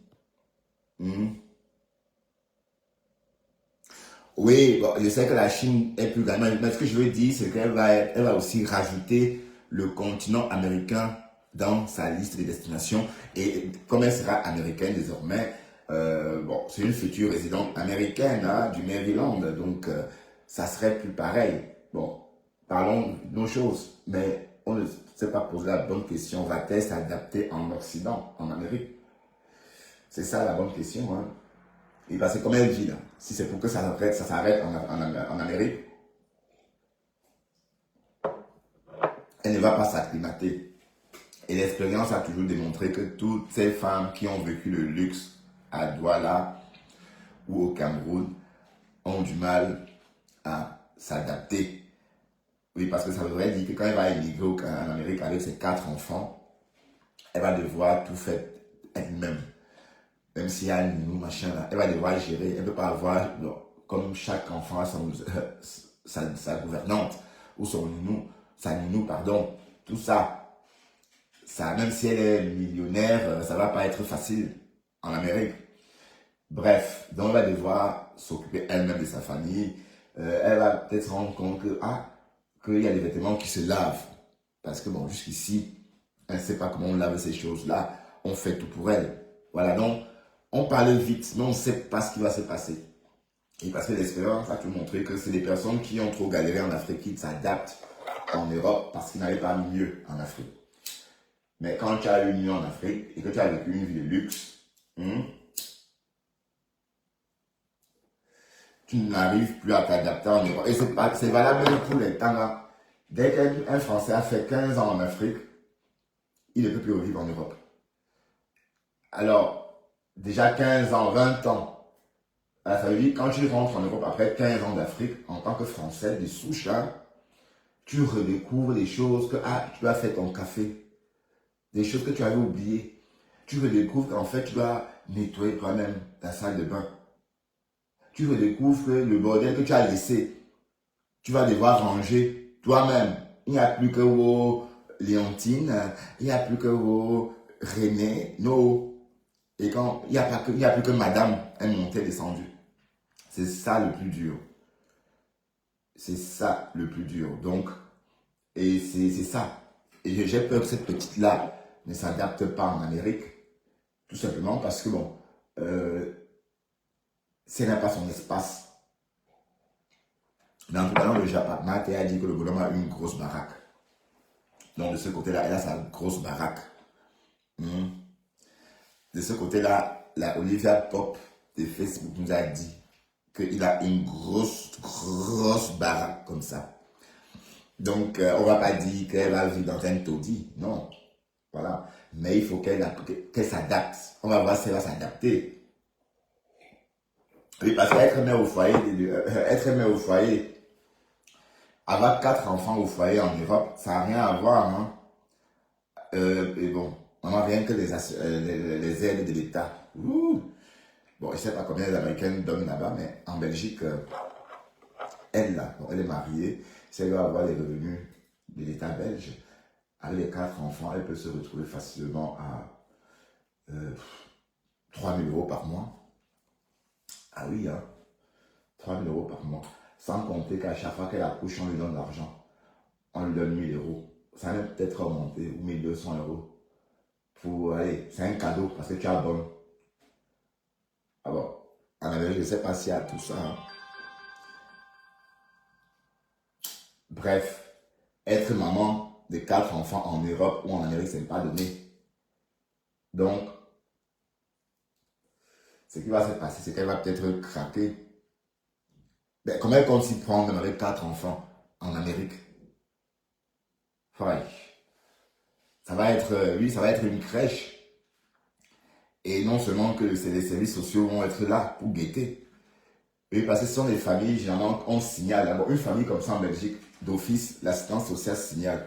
Oui, bon, je sais que la Chine est plus grande, mais ce que je veux dire, c'est qu'elle va aussi rajouter le continent américain dans sa liste de destinations. Et comme elle sera américaine désormais, bon, c'est une future résidente américaine, hein, du Maryland, donc ça serait plus pareil. Bon, parlons de nos choses, mais on ne s'est pas posé la bonne question. Va-t-elle s'adapter en Occident, en Amérique? C'est ça la bonne question, hein. Et parce que comme elle dit là, si c'est pour que ça s'arrête en Amérique, elle ne va pas s'acclimater. Et l'expérience a toujours démontré que toutes ces femmes qui ont vécu le luxe à Douala ou au Cameroun ont du mal à s'adapter. Oui, parce que ça voudrait dire que quand elle va émigrer en Amérique avec ses 4 enfants, elle va devoir tout faire elle-même. Même s'il y a un nounou, machin là, elle va devoir gérer. Elle ne peut pas avoir, comme chaque enfant a sa gouvernante, ou sa nounou, pardon. Tout ça, même si elle est millionnaire, ça ne va pas être facile en Amérique. Bref, donc elle va devoir s'occuper elle-même de sa famille. Elle va peut-être se rendre compte qu'il y a des vêtements qui se lavent. Parce que bon, jusqu'ici, elle ne sait pas comment on lave ces choses-là. On fait tout pour elle. Voilà, donc, on parle vite, mais on ne sait pas ce qui va se passer. Et parce que l'expérience a tout montré que c'est des personnes qui ont trop galéré en Afrique qui s'adaptent en Europe parce qu'ils n'avaient pas mieux en Afrique. Mais quand tu as eu mieux en Afrique et que tu as vécu une vie de luxe, tu n'arrives plus à t'adapter en Europe. Et c'est valable même pour les temps là. Dès qu'un Français a fait 15 ans en Afrique, il ne peut plus revivre en Europe. Alors, déjà 15 ans, 20 ans, ça veut dire quand tu rentres en Europe après 15 ans d'Afrique, en tant que Français de souche, hein, tu redécouvres des choses que tu as fait ton café, des choses que tu avais oubliées. Tu redécouvres qu'en fait, tu dois nettoyer toi-même ta salle de bain. Tu redécouvres que le bordel que tu as laissé, tu vas devoir ranger toi-même. Il n'y a plus que vos Léontine, il n'y a plus que vos René, non. Et quand il n'y a plus que madame, elle montait, descendue. C'est ça le plus dur. C'est ça le plus dur. Donc, et c'est ça. Et j'ai peur que cette petite-là ne s'adapte pas en Amérique. Tout simplement parce que bon, si elle n'a pas son espace. Dans tout cas, le Japon a dit que le bonhomme a une grosse baraque. Donc de ce côté-là, elle a sa grosse baraque. De ce côté-là, la Olivia Pop de Facebook nous a dit qu'il a une grosse baraque comme ça. Donc, on va pas dire qu'elle va vivre dans un taudis, non. Voilà. Mais il faut qu'elle s'adapte. On va voir si elle va s'adapter. Oui, parce qu'être mère au foyer, avoir 4 enfants au foyer en Europe, ça n'a rien à voir, hein. Et bon, on n'a rien que les aides de l'État. Ouh. Bon, je ne sais pas combien les Américaines donnent là-bas, mais en Belgique, elle, là, bon, elle est mariée. Si elle doit avoir les revenus de l'État belge, avec les 4 enfants, elle peut se retrouver facilement à 3 000 € par mois. Ah oui, hein, 3 000 € par mois. Sans compter qu'à chaque fois qu'elle accouche, on lui donne de l'argent. On lui donne 1 000 €. Ça va peut-être augmenter, ou 1 200 €. Pour, allez, c'est un cadeau parce que tu as bon. Ah bon, en Amérique, je ne sais pas s'il y a tout ça, hein. Bref, être maman de 4 enfants en Europe ou en Amérique, ce n'est pas donné. Donc, ce qui va se passer, c'est qu'elle va peut-être craquer. Ben, comment elle compte s'y prendre avec 4 enfants en Amérique? Ouais. Ça va être, oui, ça va être une crèche. Et non seulement que les services sociaux vont être là pour guetter. Oui, parce que ce sont des familles, généralement, on signale. Alors, une famille comme ça en Belgique, d'office, l'assistance sociale signale.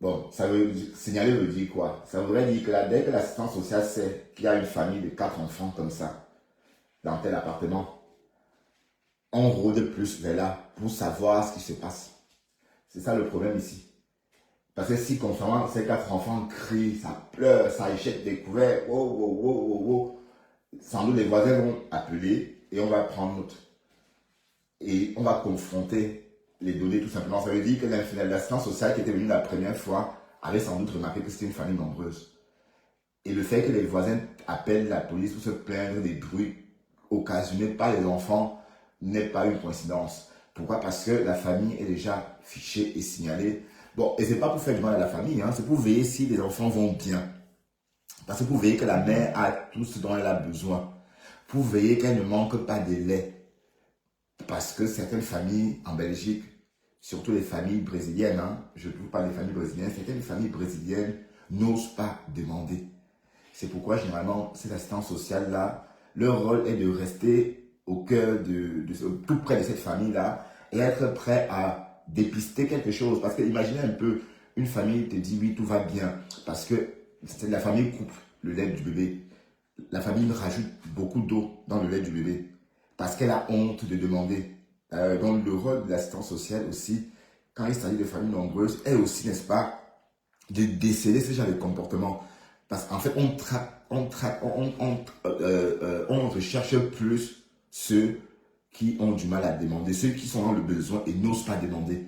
Bon, signaler veut dire quoi? Ça voudrait dire que là, dès que l'assistance sociale sait qu'il y a une famille de 4 enfants comme ça, dans tel appartement, on rôde plus vers là pour savoir ce qui se passe. C'est ça le problème ici. Parce que si, concernant ces 4 enfants crient, ça pleure, ça échec des couverts, sans doute les voisins vont appeler et on va prendre note. Et on va confronter les données tout simplement. Ça veut dire que l'assistance sociale qui était venue la première fois avait sans doute remarqué que c'était une famille nombreuse. Et le fait que les voisins appellent la police pour se plaindre des bruits occasionnés par les enfants n'est pas une coïncidence. Pourquoi? Parce que la famille est déjà fichée et signalée. Bon, et c'est pas pour faire du mal à la famille, hein, c'est pour veiller si les enfants vont bien. Parce que pour veiller que la mère a tout ce dont elle a besoin. Pour veiller qu'elle ne manque pas de lait. Parce que certaines familles en Belgique, surtout les familles brésiliennes, hein, je ne vous parle des familles brésiliennes, certaines familles brésiliennes n'osent pas demander. C'est pourquoi généralement, ces assistances sociales-là, leur rôle est de rester au cœur, tout près de cette famille-là et être prêt à dépister quelque chose. Parce que imaginez un peu, une famille te dit oui, tout va bien. Parce que la famille coupe le lait du bébé. La famille rajoute beaucoup d'eau dans le lait du bébé. Parce qu'elle a honte de demander. Donc le rôle de l'assistance sociale aussi, quand il s'agit de familles nombreuses, est aussi, n'est-ce pas, de déceler ce genre de comportement. Parce qu'en fait, on recherche plus ceux qui ont du mal à demander, ceux qui sont dans le besoin et n'osent pas demander.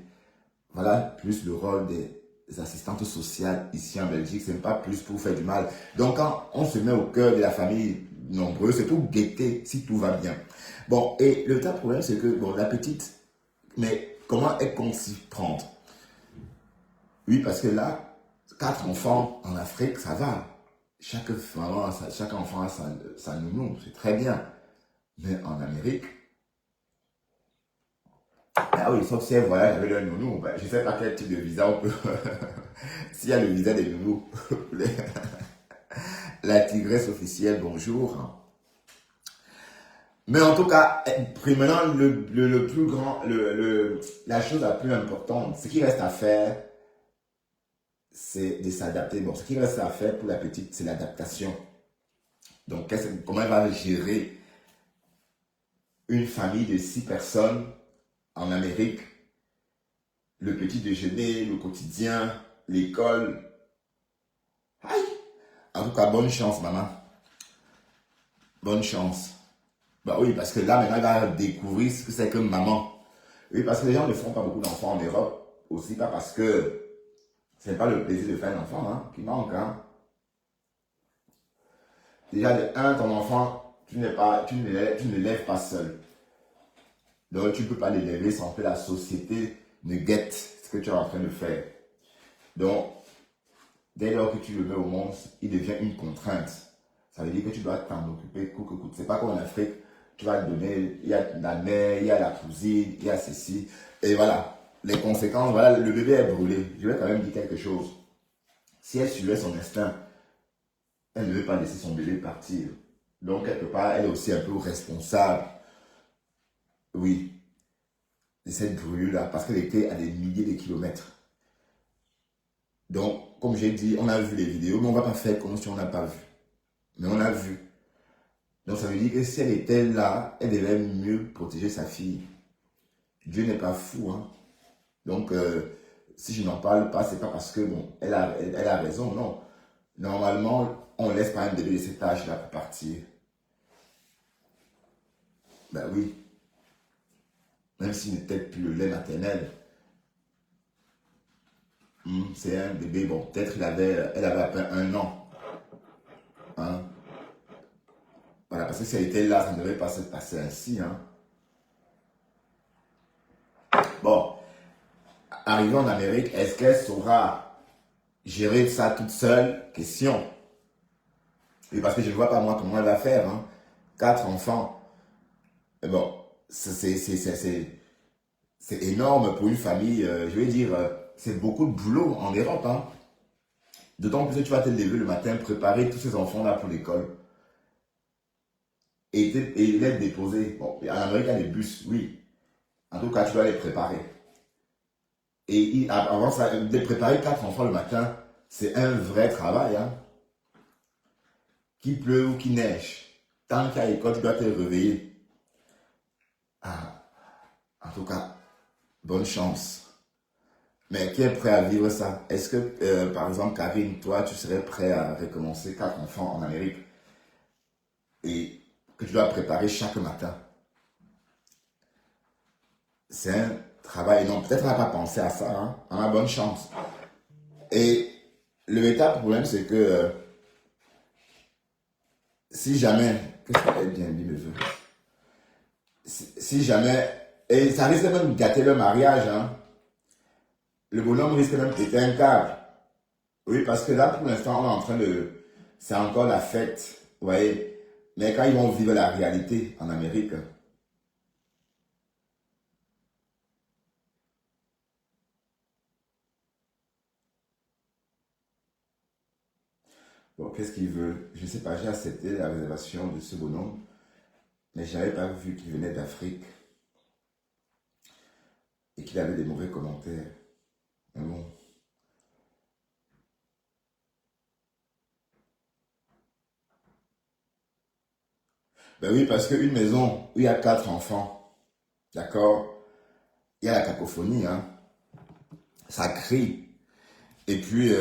Voilà plus le rôle des assistantes sociales ici en Belgique. Ce n'est pas plus pour faire du mal. Donc quand on se met au cœur de la famille nombreuse, c'est pour guetter si tout va bien. Bon, et le vrai problème, c'est que, bon, la petite, mais comment est-ce qu'on s'y prend? Oui, parce que là, 4 enfants en Afrique, ça va. Chaque enfant a sa nounou, c'est très bien. Mais en Amérique, ah oui, sauf si elle voyage avec leur nounou, ben, je ne sais pas quel type de visa on peut. S'il y a le visa des nounous, la tigresse officielle, bonjour. Mais en tout cas, maintenant, le plus grand, la chose la plus importante, ce qui reste à faire, c'est de s'adapter. Bon, ce qui reste à faire pour la petite, c'est l'adaptation. Donc, comment elle va gérer une famille de 6 personnes en Amérique, le petit déjeuner, le quotidien, l'école. Aïe! En tout cas, bonne chance, maman. Bonne chance. Bah oui, parce que là, maintenant, elle va découvrir ce que c'est que maman. Oui, parce que les gens ne font pas beaucoup d'enfants en Europe. Aussi, pas parce que c'est pas le plaisir de faire un enfant, hein, qui manque, hein. Déjà, de un, ton enfant, tu ne l'élèves pas seul. Donc, tu ne peux pas l'élever sans que la société ne guette ce que tu es en train de faire. Donc, dès lors que tu le mets au monde, il devient une contrainte. Ça veut dire que tu dois t'en occuper coûte que coûte. C'est pas comme en Afrique, tu vas donner, il y a la mère, il y a la cousine, il y a ceci. Et voilà. les conséquences, voilà, le bébé est brûlé. Je vais quand même dire quelque chose. Si elle suivait son instinct, elle ne devait pas laisser son bébé partir. Donc, quelque part, elle est aussi un peu responsable, oui, de cette brûlure-là, parce qu'elle était à des milliers de kilomètres. Donc, comme j'ai dit, on a vu les vidéos, mais on ne va pas faire comme si on n'a pas vu. Mais on a vu. Donc, ça veut dire que si elle était là, elle devait mieux protéger sa fille. Dieu n'est pas fou, hein. Donc, si je n'en parle pas, c'est pas parce que, bon, elle a raison, non. Normalement, on laisse pas un bébé de cet âge-là pour partir. Ben oui. Même s'il n'est peut-être plus le lait maternel. C'est un bébé, bon, peut-être elle avait à peine 1 an. Hein? Voilà, parce que si elle était là, ça ne devait pas se passer ainsi, hein. Bon, arrivée en Amérique, est-ce qu'elle saura gérer ça toute seule? Question. Et parce que je ne vois pas moi comment elle va faire, hein. 4 enfants. Mais bon, c'est énorme pour une famille. Je vais dire, c'est beaucoup de boulot en Europe, hein. D'autant plus que tu vas te lever le matin, préparer tous ces enfants-là pour l'école. Et les déposer. Bon, en Amérique, il y a des bus, oui. En tout cas, tu dois les préparer. Et avant ça, de préparer 4 enfants le matin, c'est un vrai travail, hein. Qu'il pleuve ou qu'il neige, tant qu'à l'école, tu dois te réveiller. Ah, en tout cas, bonne chance. Mais qui est prêt à vivre ça? Est-ce que, par exemple, Karine, toi, tu serais prêt à recommencer 4 enfants en Amérique et que tu dois préparer chaque matin? C'est un travail énorme. Peut-être qu'on n'a pas pensé à ça, hein? On a bonne chance. Et le véritable problème, c'est que si jamais, qu'est-ce qu'elle a bien dit, mes voeux? Si jamais, et ça risque même de gâter le mariage, hein? Le bonhomme risque même de péter un câble. Oui, parce que là, pour l'instant, on est en train de... C'est encore la fête, vous voyez. Mais quand ils vont vivre la réalité en Amérique... Bon, qu'est-ce qu'il veut? Je ne sais pas, j'ai accepté la réservation de ce bonhomme, mais je n'avais pas vu qu'il venait d'Afrique et qu'il avait des mauvais commentaires. Mais bon. Ben oui, parce qu'une maison où il y a 4 enfants, d'accord, il y a la cacophonie, hein, ça crie, et puis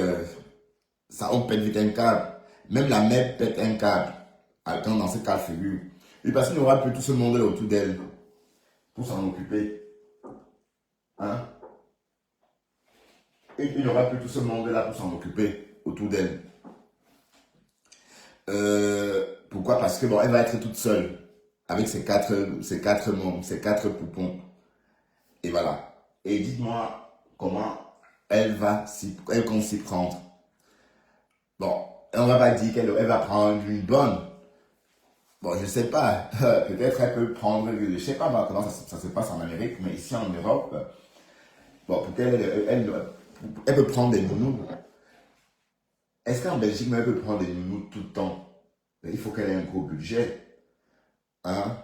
ça, on pète vite un câble, même la mère pète un câble, dans ce cas de figure. Oui, parce qu'il n'y aura plus tout ce monde-là autour d'elle pour s'en occuper. Hein? Et il n'y aura plus tout ce monde-là pour s'en occuper autour d'elle. Pourquoi? Parce que bon, elle va être toute seule avec ses quatre mômes, ses 4 poupons. Et voilà. Et dites-moi comment elle compte s'y prendre. Bon, on va pas dire qu'elle va prendre une bonne. Bon, je sais pas. Peut-être elle peut prendre, je sais pas moi, comment ça se passe en Amérique, mais ici en Europe, bon, peut-être elle peut prendre des nounous. Est-ce qu'en Belgique, elle peut prendre des nounous tout le temps? Il faut qu'elle ait un gros budget. Hein?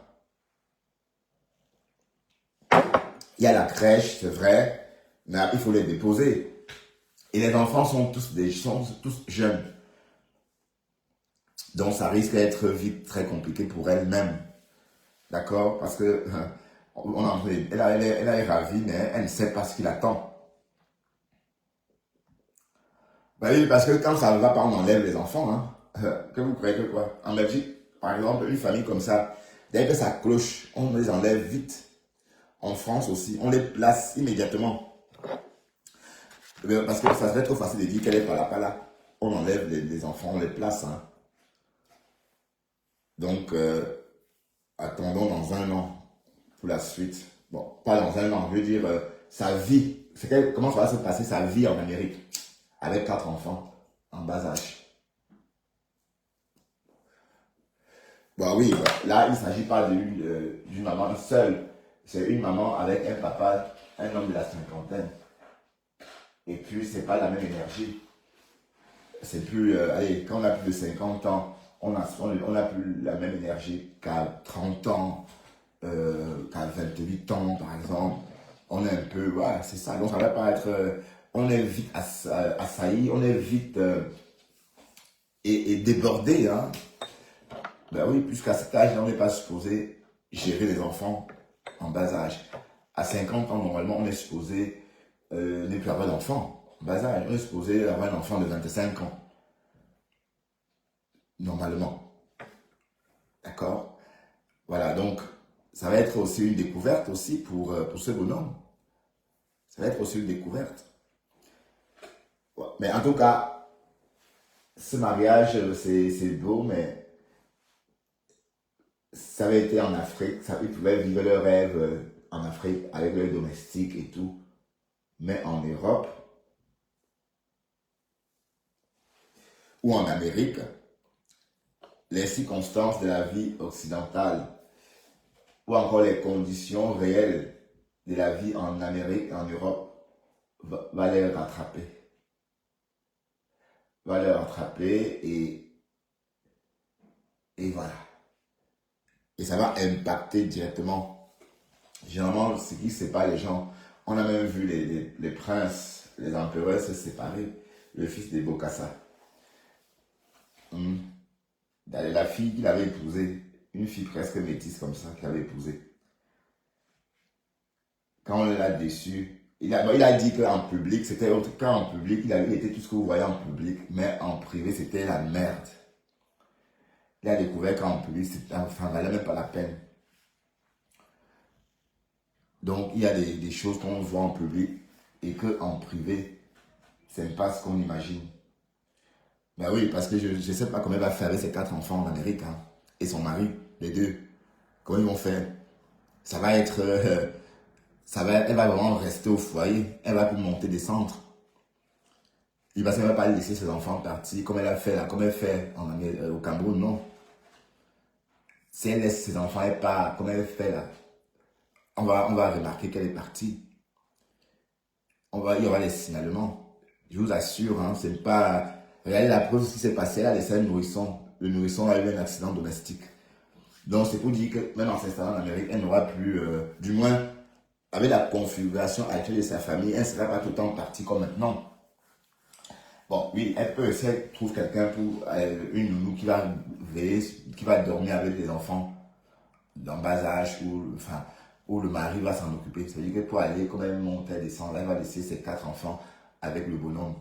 Il y a la crèche, c'est vrai, mais il faut les déposer. Et les enfants sont tous jeunes. Donc ça risque d'être vite très compliqué pour elle-même. D'accord? Parce que elle est ravie, mais elle ne sait pas ce qu'il attend. Ben oui, parce que quand ça ne va pas, on enlève les enfants. Hein. Que vous croyez que quoi? En Belgique, par exemple, une famille comme ça, dès que ça cloche, on les enlève vite. En France aussi, on les place immédiatement. Parce que ça serait trop facile de dire qu'elle est pas là. On enlève les enfants, on les place. Hein. Donc, attendons dans 1 an pour la suite. Bon, pas dans 1 an, je veux dire, sa vie. Comment ça va se passer, sa vie en Amérique, avec 4 enfants en bas âge. Bon, oui, là, il ne s'agit pas d'une maman seule. C'est une maman avec un papa un homme de la cinquantaine. Et puis, c'est pas la même énergie. C'est plus, allez, quand on a plus de 50 ans, on a plus la même énergie qu'à 30 ans, qu'à 28 ans, par exemple. On est un peu, voilà, c'est ça. Donc, ça va pas être, on est vite assailli, on est vite et débordé, hein. Ben oui, puisqu'à cet âge, on n'est pas supposé gérer les enfants en bas âge. À 50 ans, normalement, on est supposé ne plus avoir d'enfant. En bas âge, on est supposé avoir un enfant de 25 ans. Normalement. D'accord? Voilà, donc, ça va être aussi une découverte aussi pour ce bonhomme. Ça va être aussi une découverte. Ouais. Mais en tout cas, ce mariage, c'est beau, mais ça avait été en Afrique. Ils pouvaient vivre leur rêve en Afrique avec leurs domestiques et tout. Mais en Europe ou en Amérique, les circonstances de la vie occidentale ou encore les conditions réelles de la vie en Amérique et en Europe va les rattraper. Va les rattraper et voilà. Et ça va impacter directement. Généralement, ce qui sépare les gens, on a même vu les princes, les empereurs se séparer. Le fils de Bokassa. La fille qu'il avait épousée, une fille presque métisse comme ça qu'il avait épousée. Quand on l'a déçu, il a dit qu'en public, c'était autre cas en public, il était tout ce que vous voyez en public, mais en privé, c'était la merde. Il a découvert qu'en public, ça ne valait même pas la peine. Donc, il y a des choses qu'on voit en public et qu'en privé, ce n'est pas ce qu'on imagine. Ben oui, parce que je ne sais pas comment elle va faire avec ses 4 enfants en Amérique, hein, et son mari, les deux. Comment ils vont faire? Ça va être... elle va vraiment rester au foyer. Elle va plus monter, descendre. Il ne va pas laisser ses enfants partir comme elle a fait là, comme elle fait au Cameroun, non. Si elle laisse ses enfants, elle part comme elle fait là. On va remarquer qu'elle est partie. Il y aura des signalements. Je vous assure, hein, c'est pas... Regardez la preuve de ce qui s'est passé, elle a laissé un nourrisson. Le nourrisson a eu un accident domestique. Donc c'est pour dire que même en s'installant en Amérique, elle n'aura plus, du moins, avec la configuration actuelle de sa famille, elle ne sera pas tout le temps partie comme maintenant. Bon, oui, elle peut essayer de trouver quelqu'un pour une nounou qui va veiller, qui va dormir avec les enfants en bas âge, où le mari va s'en occuper. C'est-à-dire que pour aller, comme elle monte, elle descend, elle va laisser ses 4 enfants avec le bonhomme.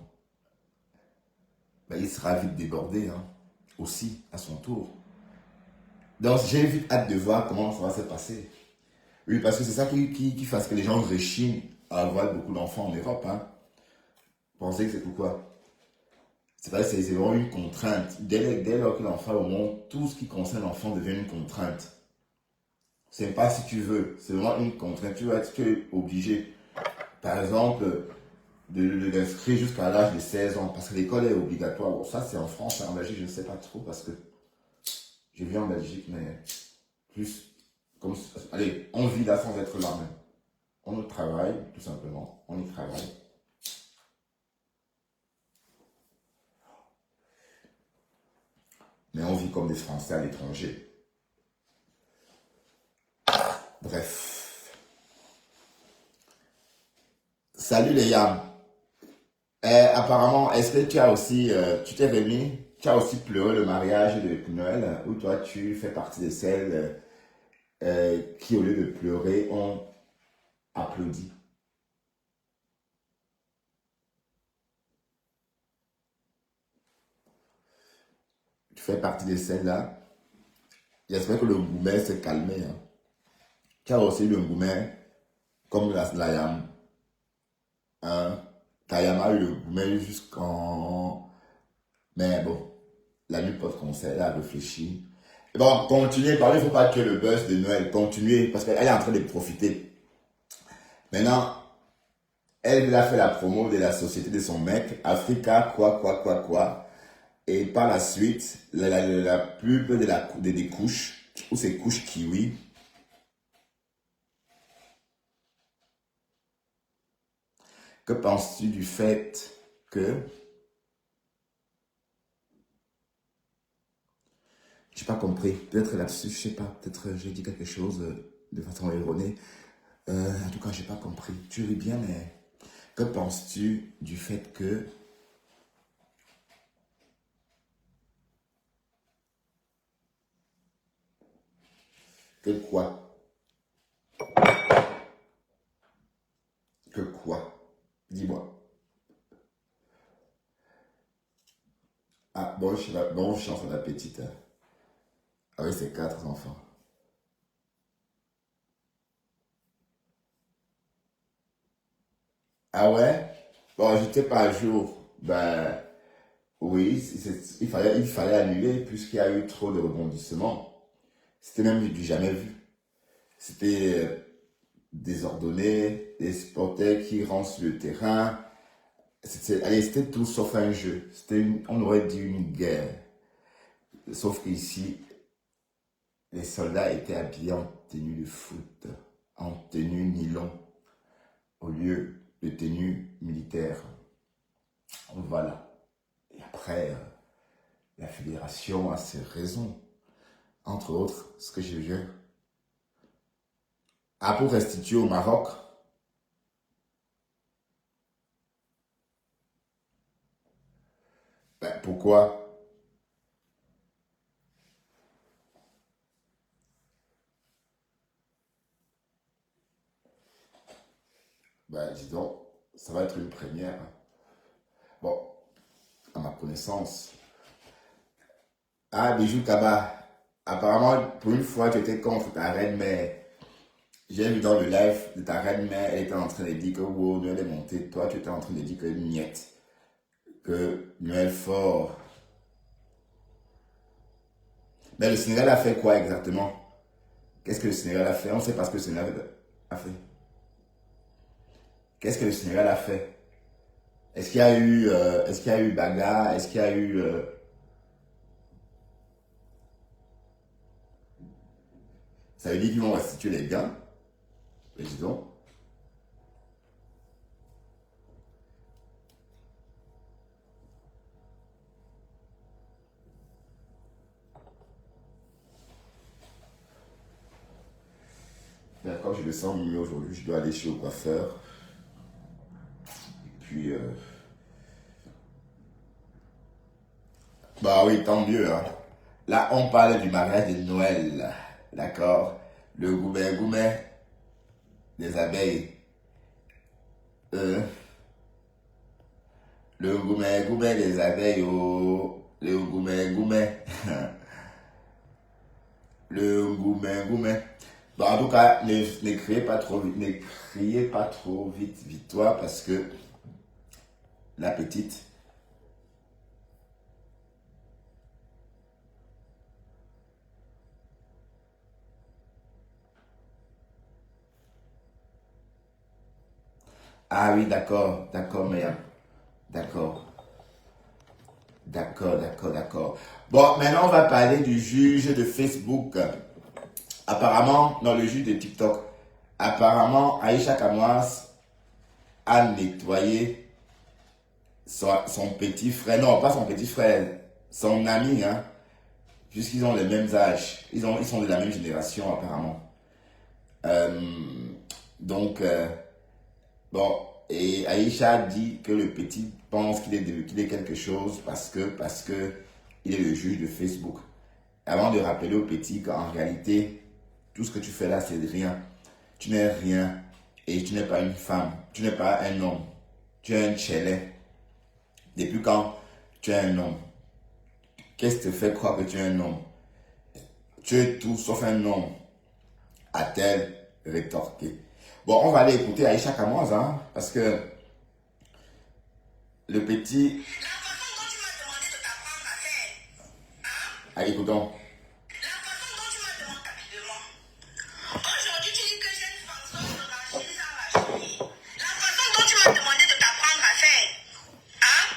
Ben, il sera vite débordé, hein, aussi, à son tour. Donc, j'ai vite hâte de voir comment ça va se passer. Oui, parce que c'est ça qui fait que les gens rechignent à avoir beaucoup d'enfants en Europe. Hein. Pensez que c'est pourquoi? C'est parce que c'est vraiment une contrainte. Dès lors que l'enfant au monde, tout ce qui concerne l'enfant devient une contrainte. C'est pas si tu veux, c'est vraiment une contrainte. Tu vas être obligé, par exemple, de l'inscrire jusqu'à l'âge de 16 ans, parce que l'école est obligatoire. Bon, ça, c'est en France, en Belgique, je ne sais pas trop, parce que je vis en Belgique, mais plus comme... Allez, on vit là sans être là même. On travaille, tout simplement. On y travaille. Mais on vit comme des Français à l'étranger. Bref. Salut les yams. Apparemment, est-ce que tu as aussi, tu t'es remis, tu as aussi pleuré le mariage de Noël, ou toi tu fais partie de celles qui, au lieu de pleurer, ont applaudi? Tu fais partie de celles-là. J'espère que le Ngoumet s'est calmé. Hein. Tu as aussi le Ngoumet, comme la yam. Hein? Kayama a eu le Ngoumet jusqu'en... Mais bon, la nuit post-concert, elle a réfléchi. Et bon, continuez, parlez, il ne faut pas tuer le buzz de Noël. Continuez, parce qu'elle est en train de profiter. Maintenant, elle a fait la promo de la société de son mec, Africa, quoi. Et par la suite, la pub des couches, ou ces couches kiwi. Que penses-tu du fait que... J'ai pas compris. Peut-être là-dessus, je sais pas. Peut-être j'ai dit quelque chose de façon erronée. En tout cas, j'ai pas compris. Tu ris bien, mais que penses-tu du fait que... Que quoi? Que quoi? Dis-moi. Ah, bon, bon chance à la petite. Hein. Avec ses 4 enfants. Ah ouais? Bon, j'étais pas à jour. Ben, oui, il fallait annuler puisqu'il y a eu trop de rebondissements. C'était même du jamais vu. C'était désordonné, des supporters qui rentrent sur le terrain. C'était tout sauf un jeu. On aurait dit une guerre. Sauf qu'ici, les soldats étaient habillés en tenue de foot, en tenue nylon, au lieu de tenue militaire. Voilà. Et après, la fédération a ses raisons. Entre autres, ce que je veux. Ah, pour restituer au Maroc. Ben, pourquoi? Ben, dis donc, ça va être une première. Bon, à ma connaissance. Ah, Bijou Kaba. Apparemment, pour une fois, tu étais contre ta reine-mère. J'ai vu dans le live de ta reine-mère, elle était en train de dire que wow, Noël est monté. Toi, tu étais en train de dire que niette. Que Noël fort. Mais le Sénégal a fait quoi exactement? Qu'est-ce que le Sénégal a fait? On ne sait pas ce que le Sénégal a fait. Qu'est-ce que le Sénégal a fait? Est-ce qu'il y a eu bagarre? Est-ce qu'il y a eu... Ça veut dire qu'ils vont restituer les gains? Mais dis donc. D'accord, je me sens mieux aujourd'hui. Je dois aller chez le coiffeur. Et puis... Bah oui, tant mieux. Hein. Là, on parle du mariage de Noël. D'accord? Le gourmet des abeilles. Le gourmet des abeilles. Oh, le gourmet. Le gourmet. Bon, en tout cas, ne criez pas trop vite. Ne criez pas trop vite, victoire, parce que la petite... Ah oui, d'accord, mais... D'accord. Bon, maintenant, on va parler du juge de Facebook. Apparemment, non, le juge de TikTok. Apparemment, Aïcha Kamwas a nettoyé son petit frère. Non, pas son petit frère, son ami, hein. Puisqu'ils ont les mêmes âges. Ils sont de la même génération, apparemment. Donc... Bon, et Aïcha dit que le petit pense qu'il est quelque chose parce que il est le juge de Facebook. Avant de rappeler au petit qu'en réalité, tout ce que tu fais là, c'est rien. Tu n'es rien et tu n'es pas une femme. Tu n'es pas un homme. Tu es un tchelé. Depuis quand tu es un homme? Qu'est-ce qui te fait croire que tu es un homme? Tu es tout sauf un homme, a-t-elle rétorqué. Bon, on va aller écouter Aïcha Kamwas, hein, parce que le petit... La façon dont tu m'as demandé de t'apprendre à faire, hein? Allez, écoutons. La façon dont tu m'as demandé rapidement. Aujourd'hui, tu dis que j'ai une façon de racheter ça, racheter. La façon dont tu m'as demandé de t'apprendre à faire, hein?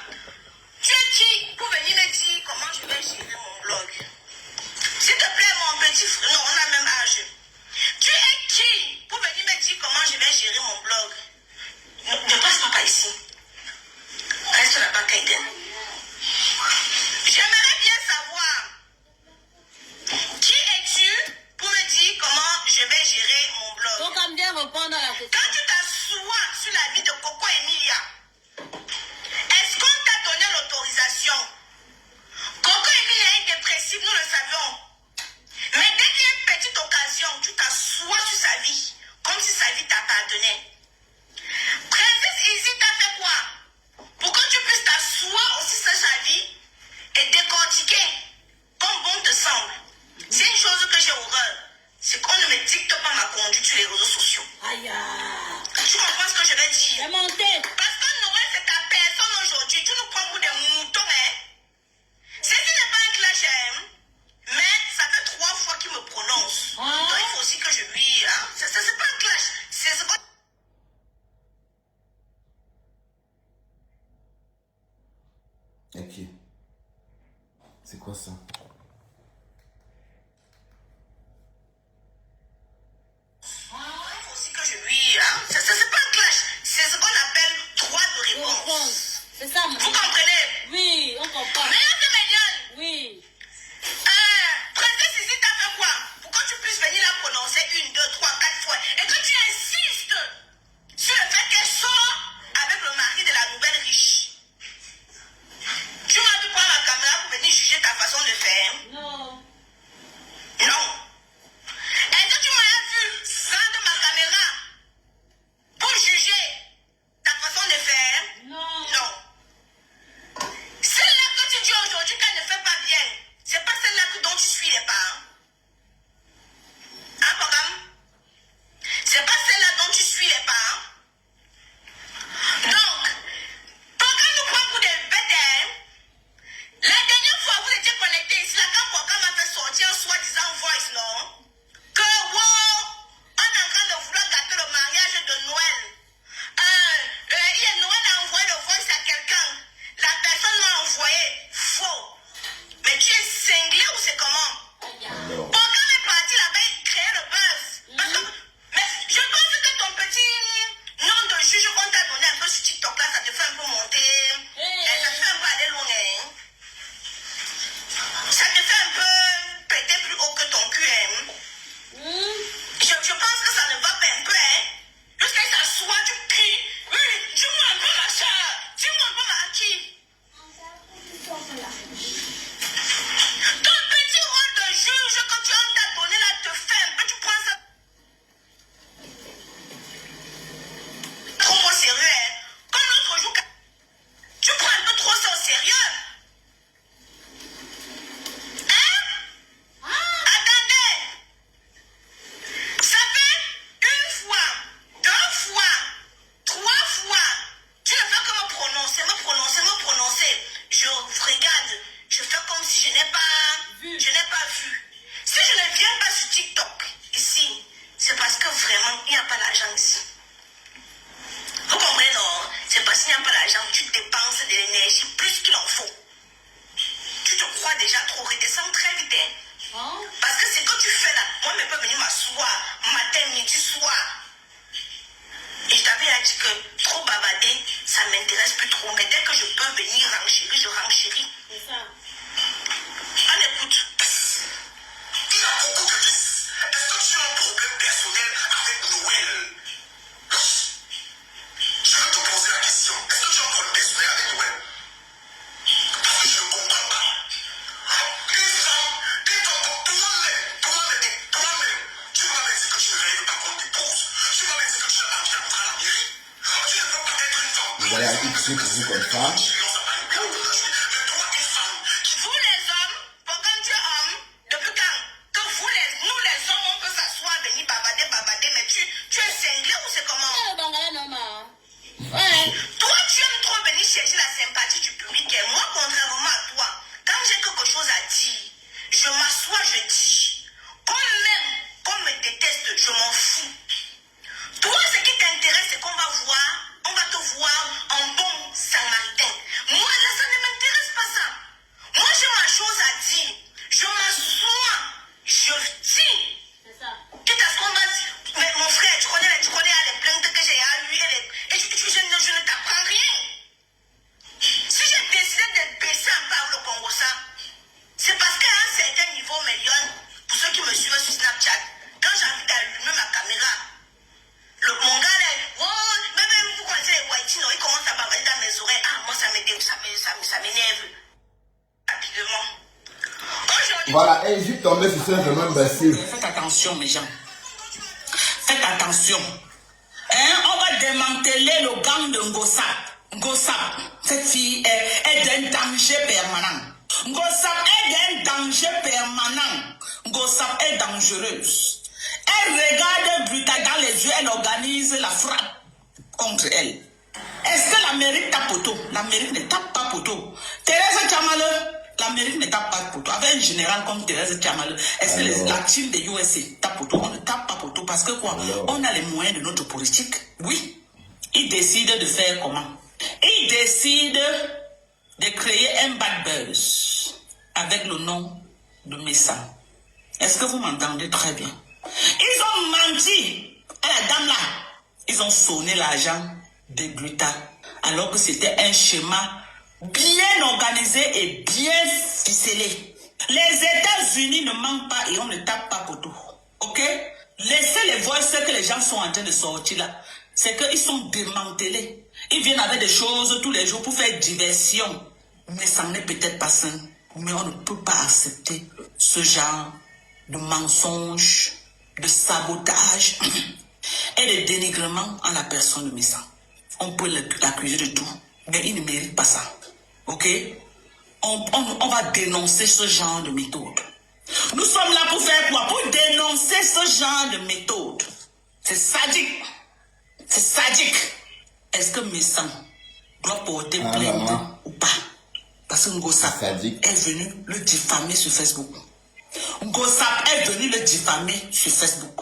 Tu es qui pour venir me dire comment je vais gérer mon blog? S'il te plaît, mon petit frère, non, on a le même âge. Tu es qui pour venir me dire comment je vais gérer mon blog? Ne passe pas par ici. Emilia, est-ce qu'on t'a donné l'autorisation? Coco Emilia est dépressive, nous le savons. Mais dès qu'il y a une petite occasion, tu t'assois sur sa vie, comme si sa vie t'appartenait. Princesse Izzy t'a fait quoi? Pour que tu puisses t'asseoir aussi sur sa vie et décortiquer comme bon te semble. C'est une chose que j'ai horreur. C'est qu'on ne me dicte pas ma conduite sur les réseaux sociaux. Aïe. Tu comprends ce que je veux dire? C'est monté. Parce que Noël, c'est ta personne aujourd'hui. Tu nous prends pour des moutons, hein? Ce n'est pas un clash, hein? Mais ça fait 3 fois qu'il me prononce. Ah. Donc il faut aussi que je lui... Hein? C'est pas un clash. C'est ce que... Ok. C'est quoi ça? Il faut aussi que je lui... Hein? C'est pas un clash. C'est ce qu'on appelle droit de réponse. C'est ça, mon Vous comprenez? Oui, on comprend. Mesdames et messieurs, Oui. Princesse Izzy t'a fait quoi? Pour que tu puisses venir la prononcer 1, 2, 3, 4 fois. Et que tu insistes sur le fait qu'elle sort avec le mari de la nouvelle riche. Tu m'as pu prendre la caméra pour venir juger ta façon de faire? Non. Non. Est-ce que tu m'as vu prendre ma caméra pour juger ta façon de faire? Non. Non. Celle-là que tu dis aujourd'hui qu'elle ne fait pas bien, c'est pas celle-là dont tu suis les pas. Hein, Pogam? C'est pas celle-là dont tu suis les pas. Donc, Pogam nous prend pour des bêtes, hein? La dernière fois, vous étiez connectés ici, là, quand Pogam m'a fait sortir un soi-disant voice, non? Que, wow, on est en train de vouloir gâter le mariage de Noël. Noël a envoyé le voice à quelqu'un. La personne m'a envoyé. Faux. Mais tu es cinglé ou c'est comment? Alors. Pogam est parti là-bas et créer le buzz. Parce que, mais je pense que ton petit nom de juge qu'on t'a donné un peu sur TikTok là, ça te fait un peu monter. Et ça te fait un peu aller loin. Hein? Ça te fait un peu péter plus haut que ton cul. Hein? Je pense que ça ne va pas un peu. Hein? Jusqu'à ce que ça soit, tu cries. Oui, dis-moi un peu ma soeur. Dis-moi un peu ma qui. Ton petit rôle de juge que tu as donné là te fait un peu, tu prends ça trop au sérieux. Hein? Comme l'autre jour, tu prends un peu trop ça au sérieux. Hein? Attendez. Ça fait 1 fois, 2 fois, 3 fois. Tu ne fais que me prononcer. Je regarde, je fais comme si je n'ai pas vu. Si je ne viens pas sur TikTok ici, c'est parce que vraiment il n'y a pas d'argent ici. Vous comprenez, non? C'est parce qu'il n'y a pas d'argent, tu dépenses de l'énergie plus qu'il en faut. Tu te crois déjà trop, redescends très vite. Hein? Parce que ce que tu fais là, moi je peux venir m'asseoir matin, midi, soir. Et je t'avais dit que trop bavarder, ça ne m'intéresse plus trop. Mais dès que je peux venir renchérir, je renchéris. C'est ça. On écoute. Il y a beaucoup de disent. Est-ce que tu as un problème personnel avec Noël? Je vais te poser la question. Est-ce que tu as un problème personnel avec Noël? Parce que je ne comprends pas. Les femmes, tout le monde l'aime. Tu vas me dire que tu ne rêves pas comme t'épouse. Tu vas me dire que tu n'as pas envie d'entrer à la mairie. Tu ne peux pas être une femme. Vous allez arrêter de pour vous comme femme. Vous les hommes, pourquoi tu es homme, depuis quand? Que nous les hommes, on peut s'asseoir, venir babader, mais tu es cinglé ou c'est comment? Ouais. Toi, tu aimes trop venir chercher la sympathie du public et moi, contrairement à toi, quand j'ai quelque chose à dire, je m'assois, je dis. Qu'on me déteste, je m'en fous. Toi, ce qui t'intéresse, c'est qu'on va te voir en bon samaritain. les oreilles. Ah, moi, ça m'énerve. Rapidement. Aujourd'hui, Voilà, et j'ai tombé sur ça vraiment bassé. Faites attention, mes gens. Faites attention. Hein, on va démanteler le gang de Ngossap. Ngossap, cette fille est d'un danger permanent. Ngossap est d'un danger permanent. Ngossap est dangereuse. Elle regarde Bruta dans les yeux, elle organise la frappe contre elle. Est-ce que l'Amérique tape poteau? L'Amérique ne tape pas poteau. Thérèse Tchamale, l'Amérique ne tape pas poteau. Avec un général comme Thérèse Tchamale, est-ce que la team des USA tape poteau? On ne tape pas poteau parce que quoi? On a les moyens de notre politique. Oui. Ils décident de faire comment? Ils décident de créer un bad buzz avec le nom de Messa. Est-ce que vous m'entendez très bien? Ils ont menti à la dame là. Ils ont sonné l'argent de Gluta alors que c'était un schéma bien organisé et bien ficelé. Les États-Unis ne mentent pas et on ne tape pas poteau. Ok? Laissez les voices que les gens sont en train de sortir là. C'est qu'ils sont démantelés. Ils viennent avec des choses tous les jours pour faire diversion. Mais ça n'est peut-être pas sain. Mais on ne peut pas accepter ce genre de mensonges, de sabotage et de dénigrement en la personne de Messa. On peut l'accuser de tout, mais il ne mérite pas ça. Ok? On va dénoncer ce genre de méthode. Nous sommes là pour faire quoi? Pour dénoncer ce genre de méthode. C'est sadique. C'est sadique. Est-ce que Messa doit porter plainte ou pas? Parce que Ngossap est venu le diffamer sur Facebook. Ngossap est venu le diffamer sur Facebook.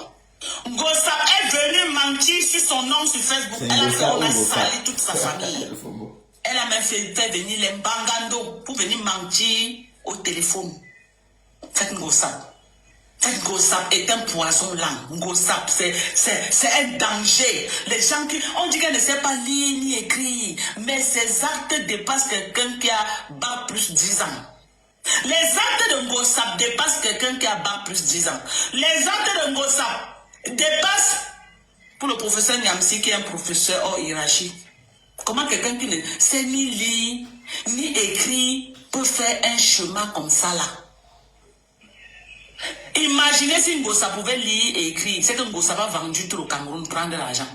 Ngossap est venu mentir sur son nom sur Facebook. Elle a sali toute sa famille. Elle a même fait venir les Mbangando pour venir mentir au téléphone. Cette Ngossap. Cette Ngossap est un poison lent. Ngossap, c'est un danger. Les gens qui... On dit qu'elle ne sait pas lire ni écrire. Mais ses actes dépassent quelqu'un qui a bac plus 10 ans. Les actes de Ngossap dépassent quelqu'un qui a bac plus 10 ans. Les actes de Ngossap dépassent, pour le professeur Nyamsi qui est un professeur hors hiérarchie, comment quelqu'un qui ne sait ni lire ni écrire peut faire un chemin comme ça là? Imaginez si Ngossap pouvait lire et écrire, c'est que Ngossap a vendu tout au Cameroun prendre de l'argent.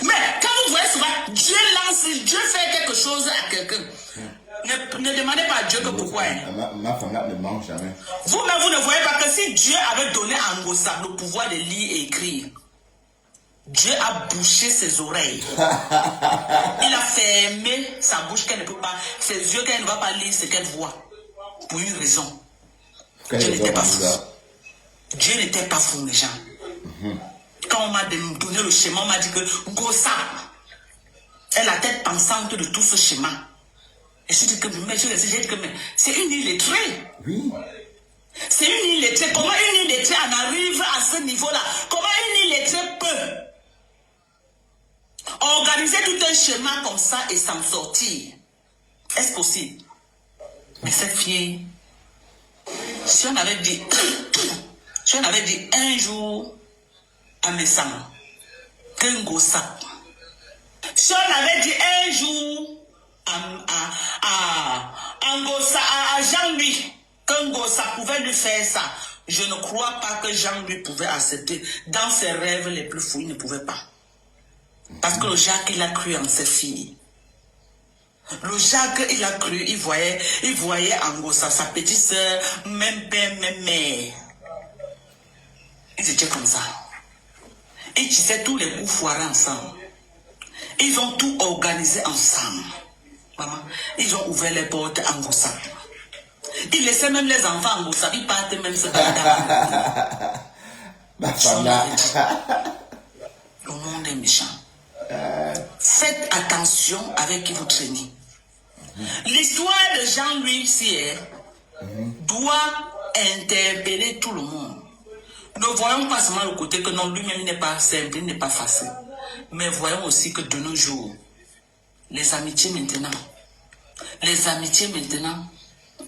Mais quand vous voyez souvent, Dieu lance, Dieu fait quelque chose à quelqu'un. Ne demandez pas à Dieu que pourquoi. Ma femme ne mange jamais. Vous-même, vous ne voyez pas que si Dieu avait donné à Ngossap le pouvoir de lire et écrire, Dieu a bouché ses oreilles. Il a fermé sa bouche qu'elle ne peut pas, ses yeux qu'elle ne va pas lire ce qu'elle voit. Pour une raison. Dieu n'était pas fou. Dieu n'était pas fou, les gens. Quand on m'a donné le schéma, on m'a dit que Ngossap est la tête pensante de tout ce schéma. Et je dis que, c'est une illettrée. Oui. C'est une illettrée. Comment une illettrée en arrive à ce niveau-là? Comment une illettrée peut organiser tout un schéma comme ça et s'en sortir? Est-ce possible? Mais cette fille, si on avait dit un jour à Messa que Ngossap, si on avait dit un jour à Jean-Louis que Ngossap pouvait lui faire ça, je ne crois pas que Jean-Louis pouvait accepter. Dans ses rêves les plus fous, il ne pouvait pas. Parce que le Jacques, il a cru en ses filles. Le Jacques, il a cru, il voyait en Ngossap, sa petite soeur, même père, même mère. Ils étaient comme ça. Ils tissaient tous les coups foirés ensemble. Ils ont tout organisé ensemble. Maman, ils ont ouvert les portes à Ngossap. Ils laissaient même les enfants à Ngossap. Ils partaient même se battre. Le monde est méchant. Faites attention avec qui vous traînez. L'histoire de Jean-Louis Sier doit interpeller tout le monde. Ne voyons pas seulement le côté que non, lui-même il n'est pas simple, il n'est pas facile. Mais voyons aussi que de nos jours, les amitiés maintenant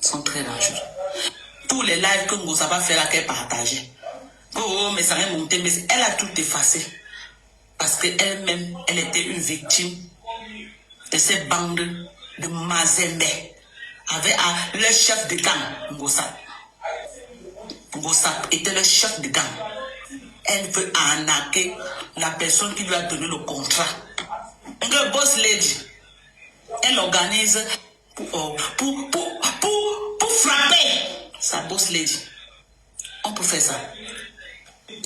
sont très dangereuses. Tous les lives que Ngossap va faire là, qu'elle partageait. Oh, mais ça va monter, mais elle a tout effacé. Parce qu'elle-même, elle était une victime de ces bandes de Mazembe avec le chef de gang, Ngossap. Ngossap était le chef de gang. Elle veut arnaquer la personne qui lui a donné le contrat. Le boss lady, elle organise pour frapper sa boss lady. On peut faire ça.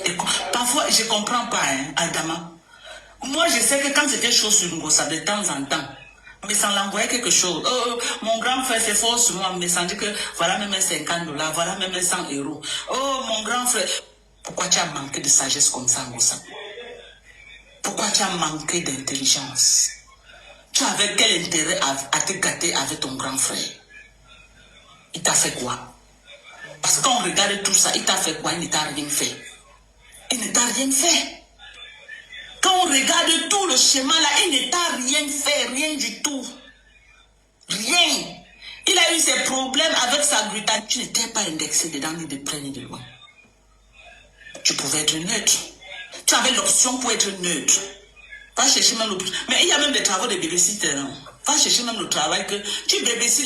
Et parfois, je ne comprends pas, hein, Adama. Moi, je sais que quand c'est quelque chose sur Ngossap, de temps en temps, mais ça l'envoyait quelque chose. Mon grand frère fait fort sur moi, mais ça dit que voilà même $50, voilà même 100 euros. Oh, mon grand frère. Pourquoi tu as manqué de sagesse comme ça, Ngossap? Pourquoi tu as manqué d'intelligence? Tu avais quel intérêt à te gâter avec ton grand frère? Il t'a fait quoi? Parce qu'on regarde tout ça, il t'a fait quoi? Il ne t'a rien fait. Il ne t'a rien fait. Quand on regarde tout le schéma là, il ne t'a rien fait, rien du tout. Rien. Il a eu ses problèmes avec sa glutamine. Tu n'étais pas indexé dedans ni de près ni de loin. Tu pouvais être neutre. Tu avais l'option pour être neutre. Va chercher même le... Mais il y a même des travaux de babysitter. Va chercher même le travail que tu babysittes.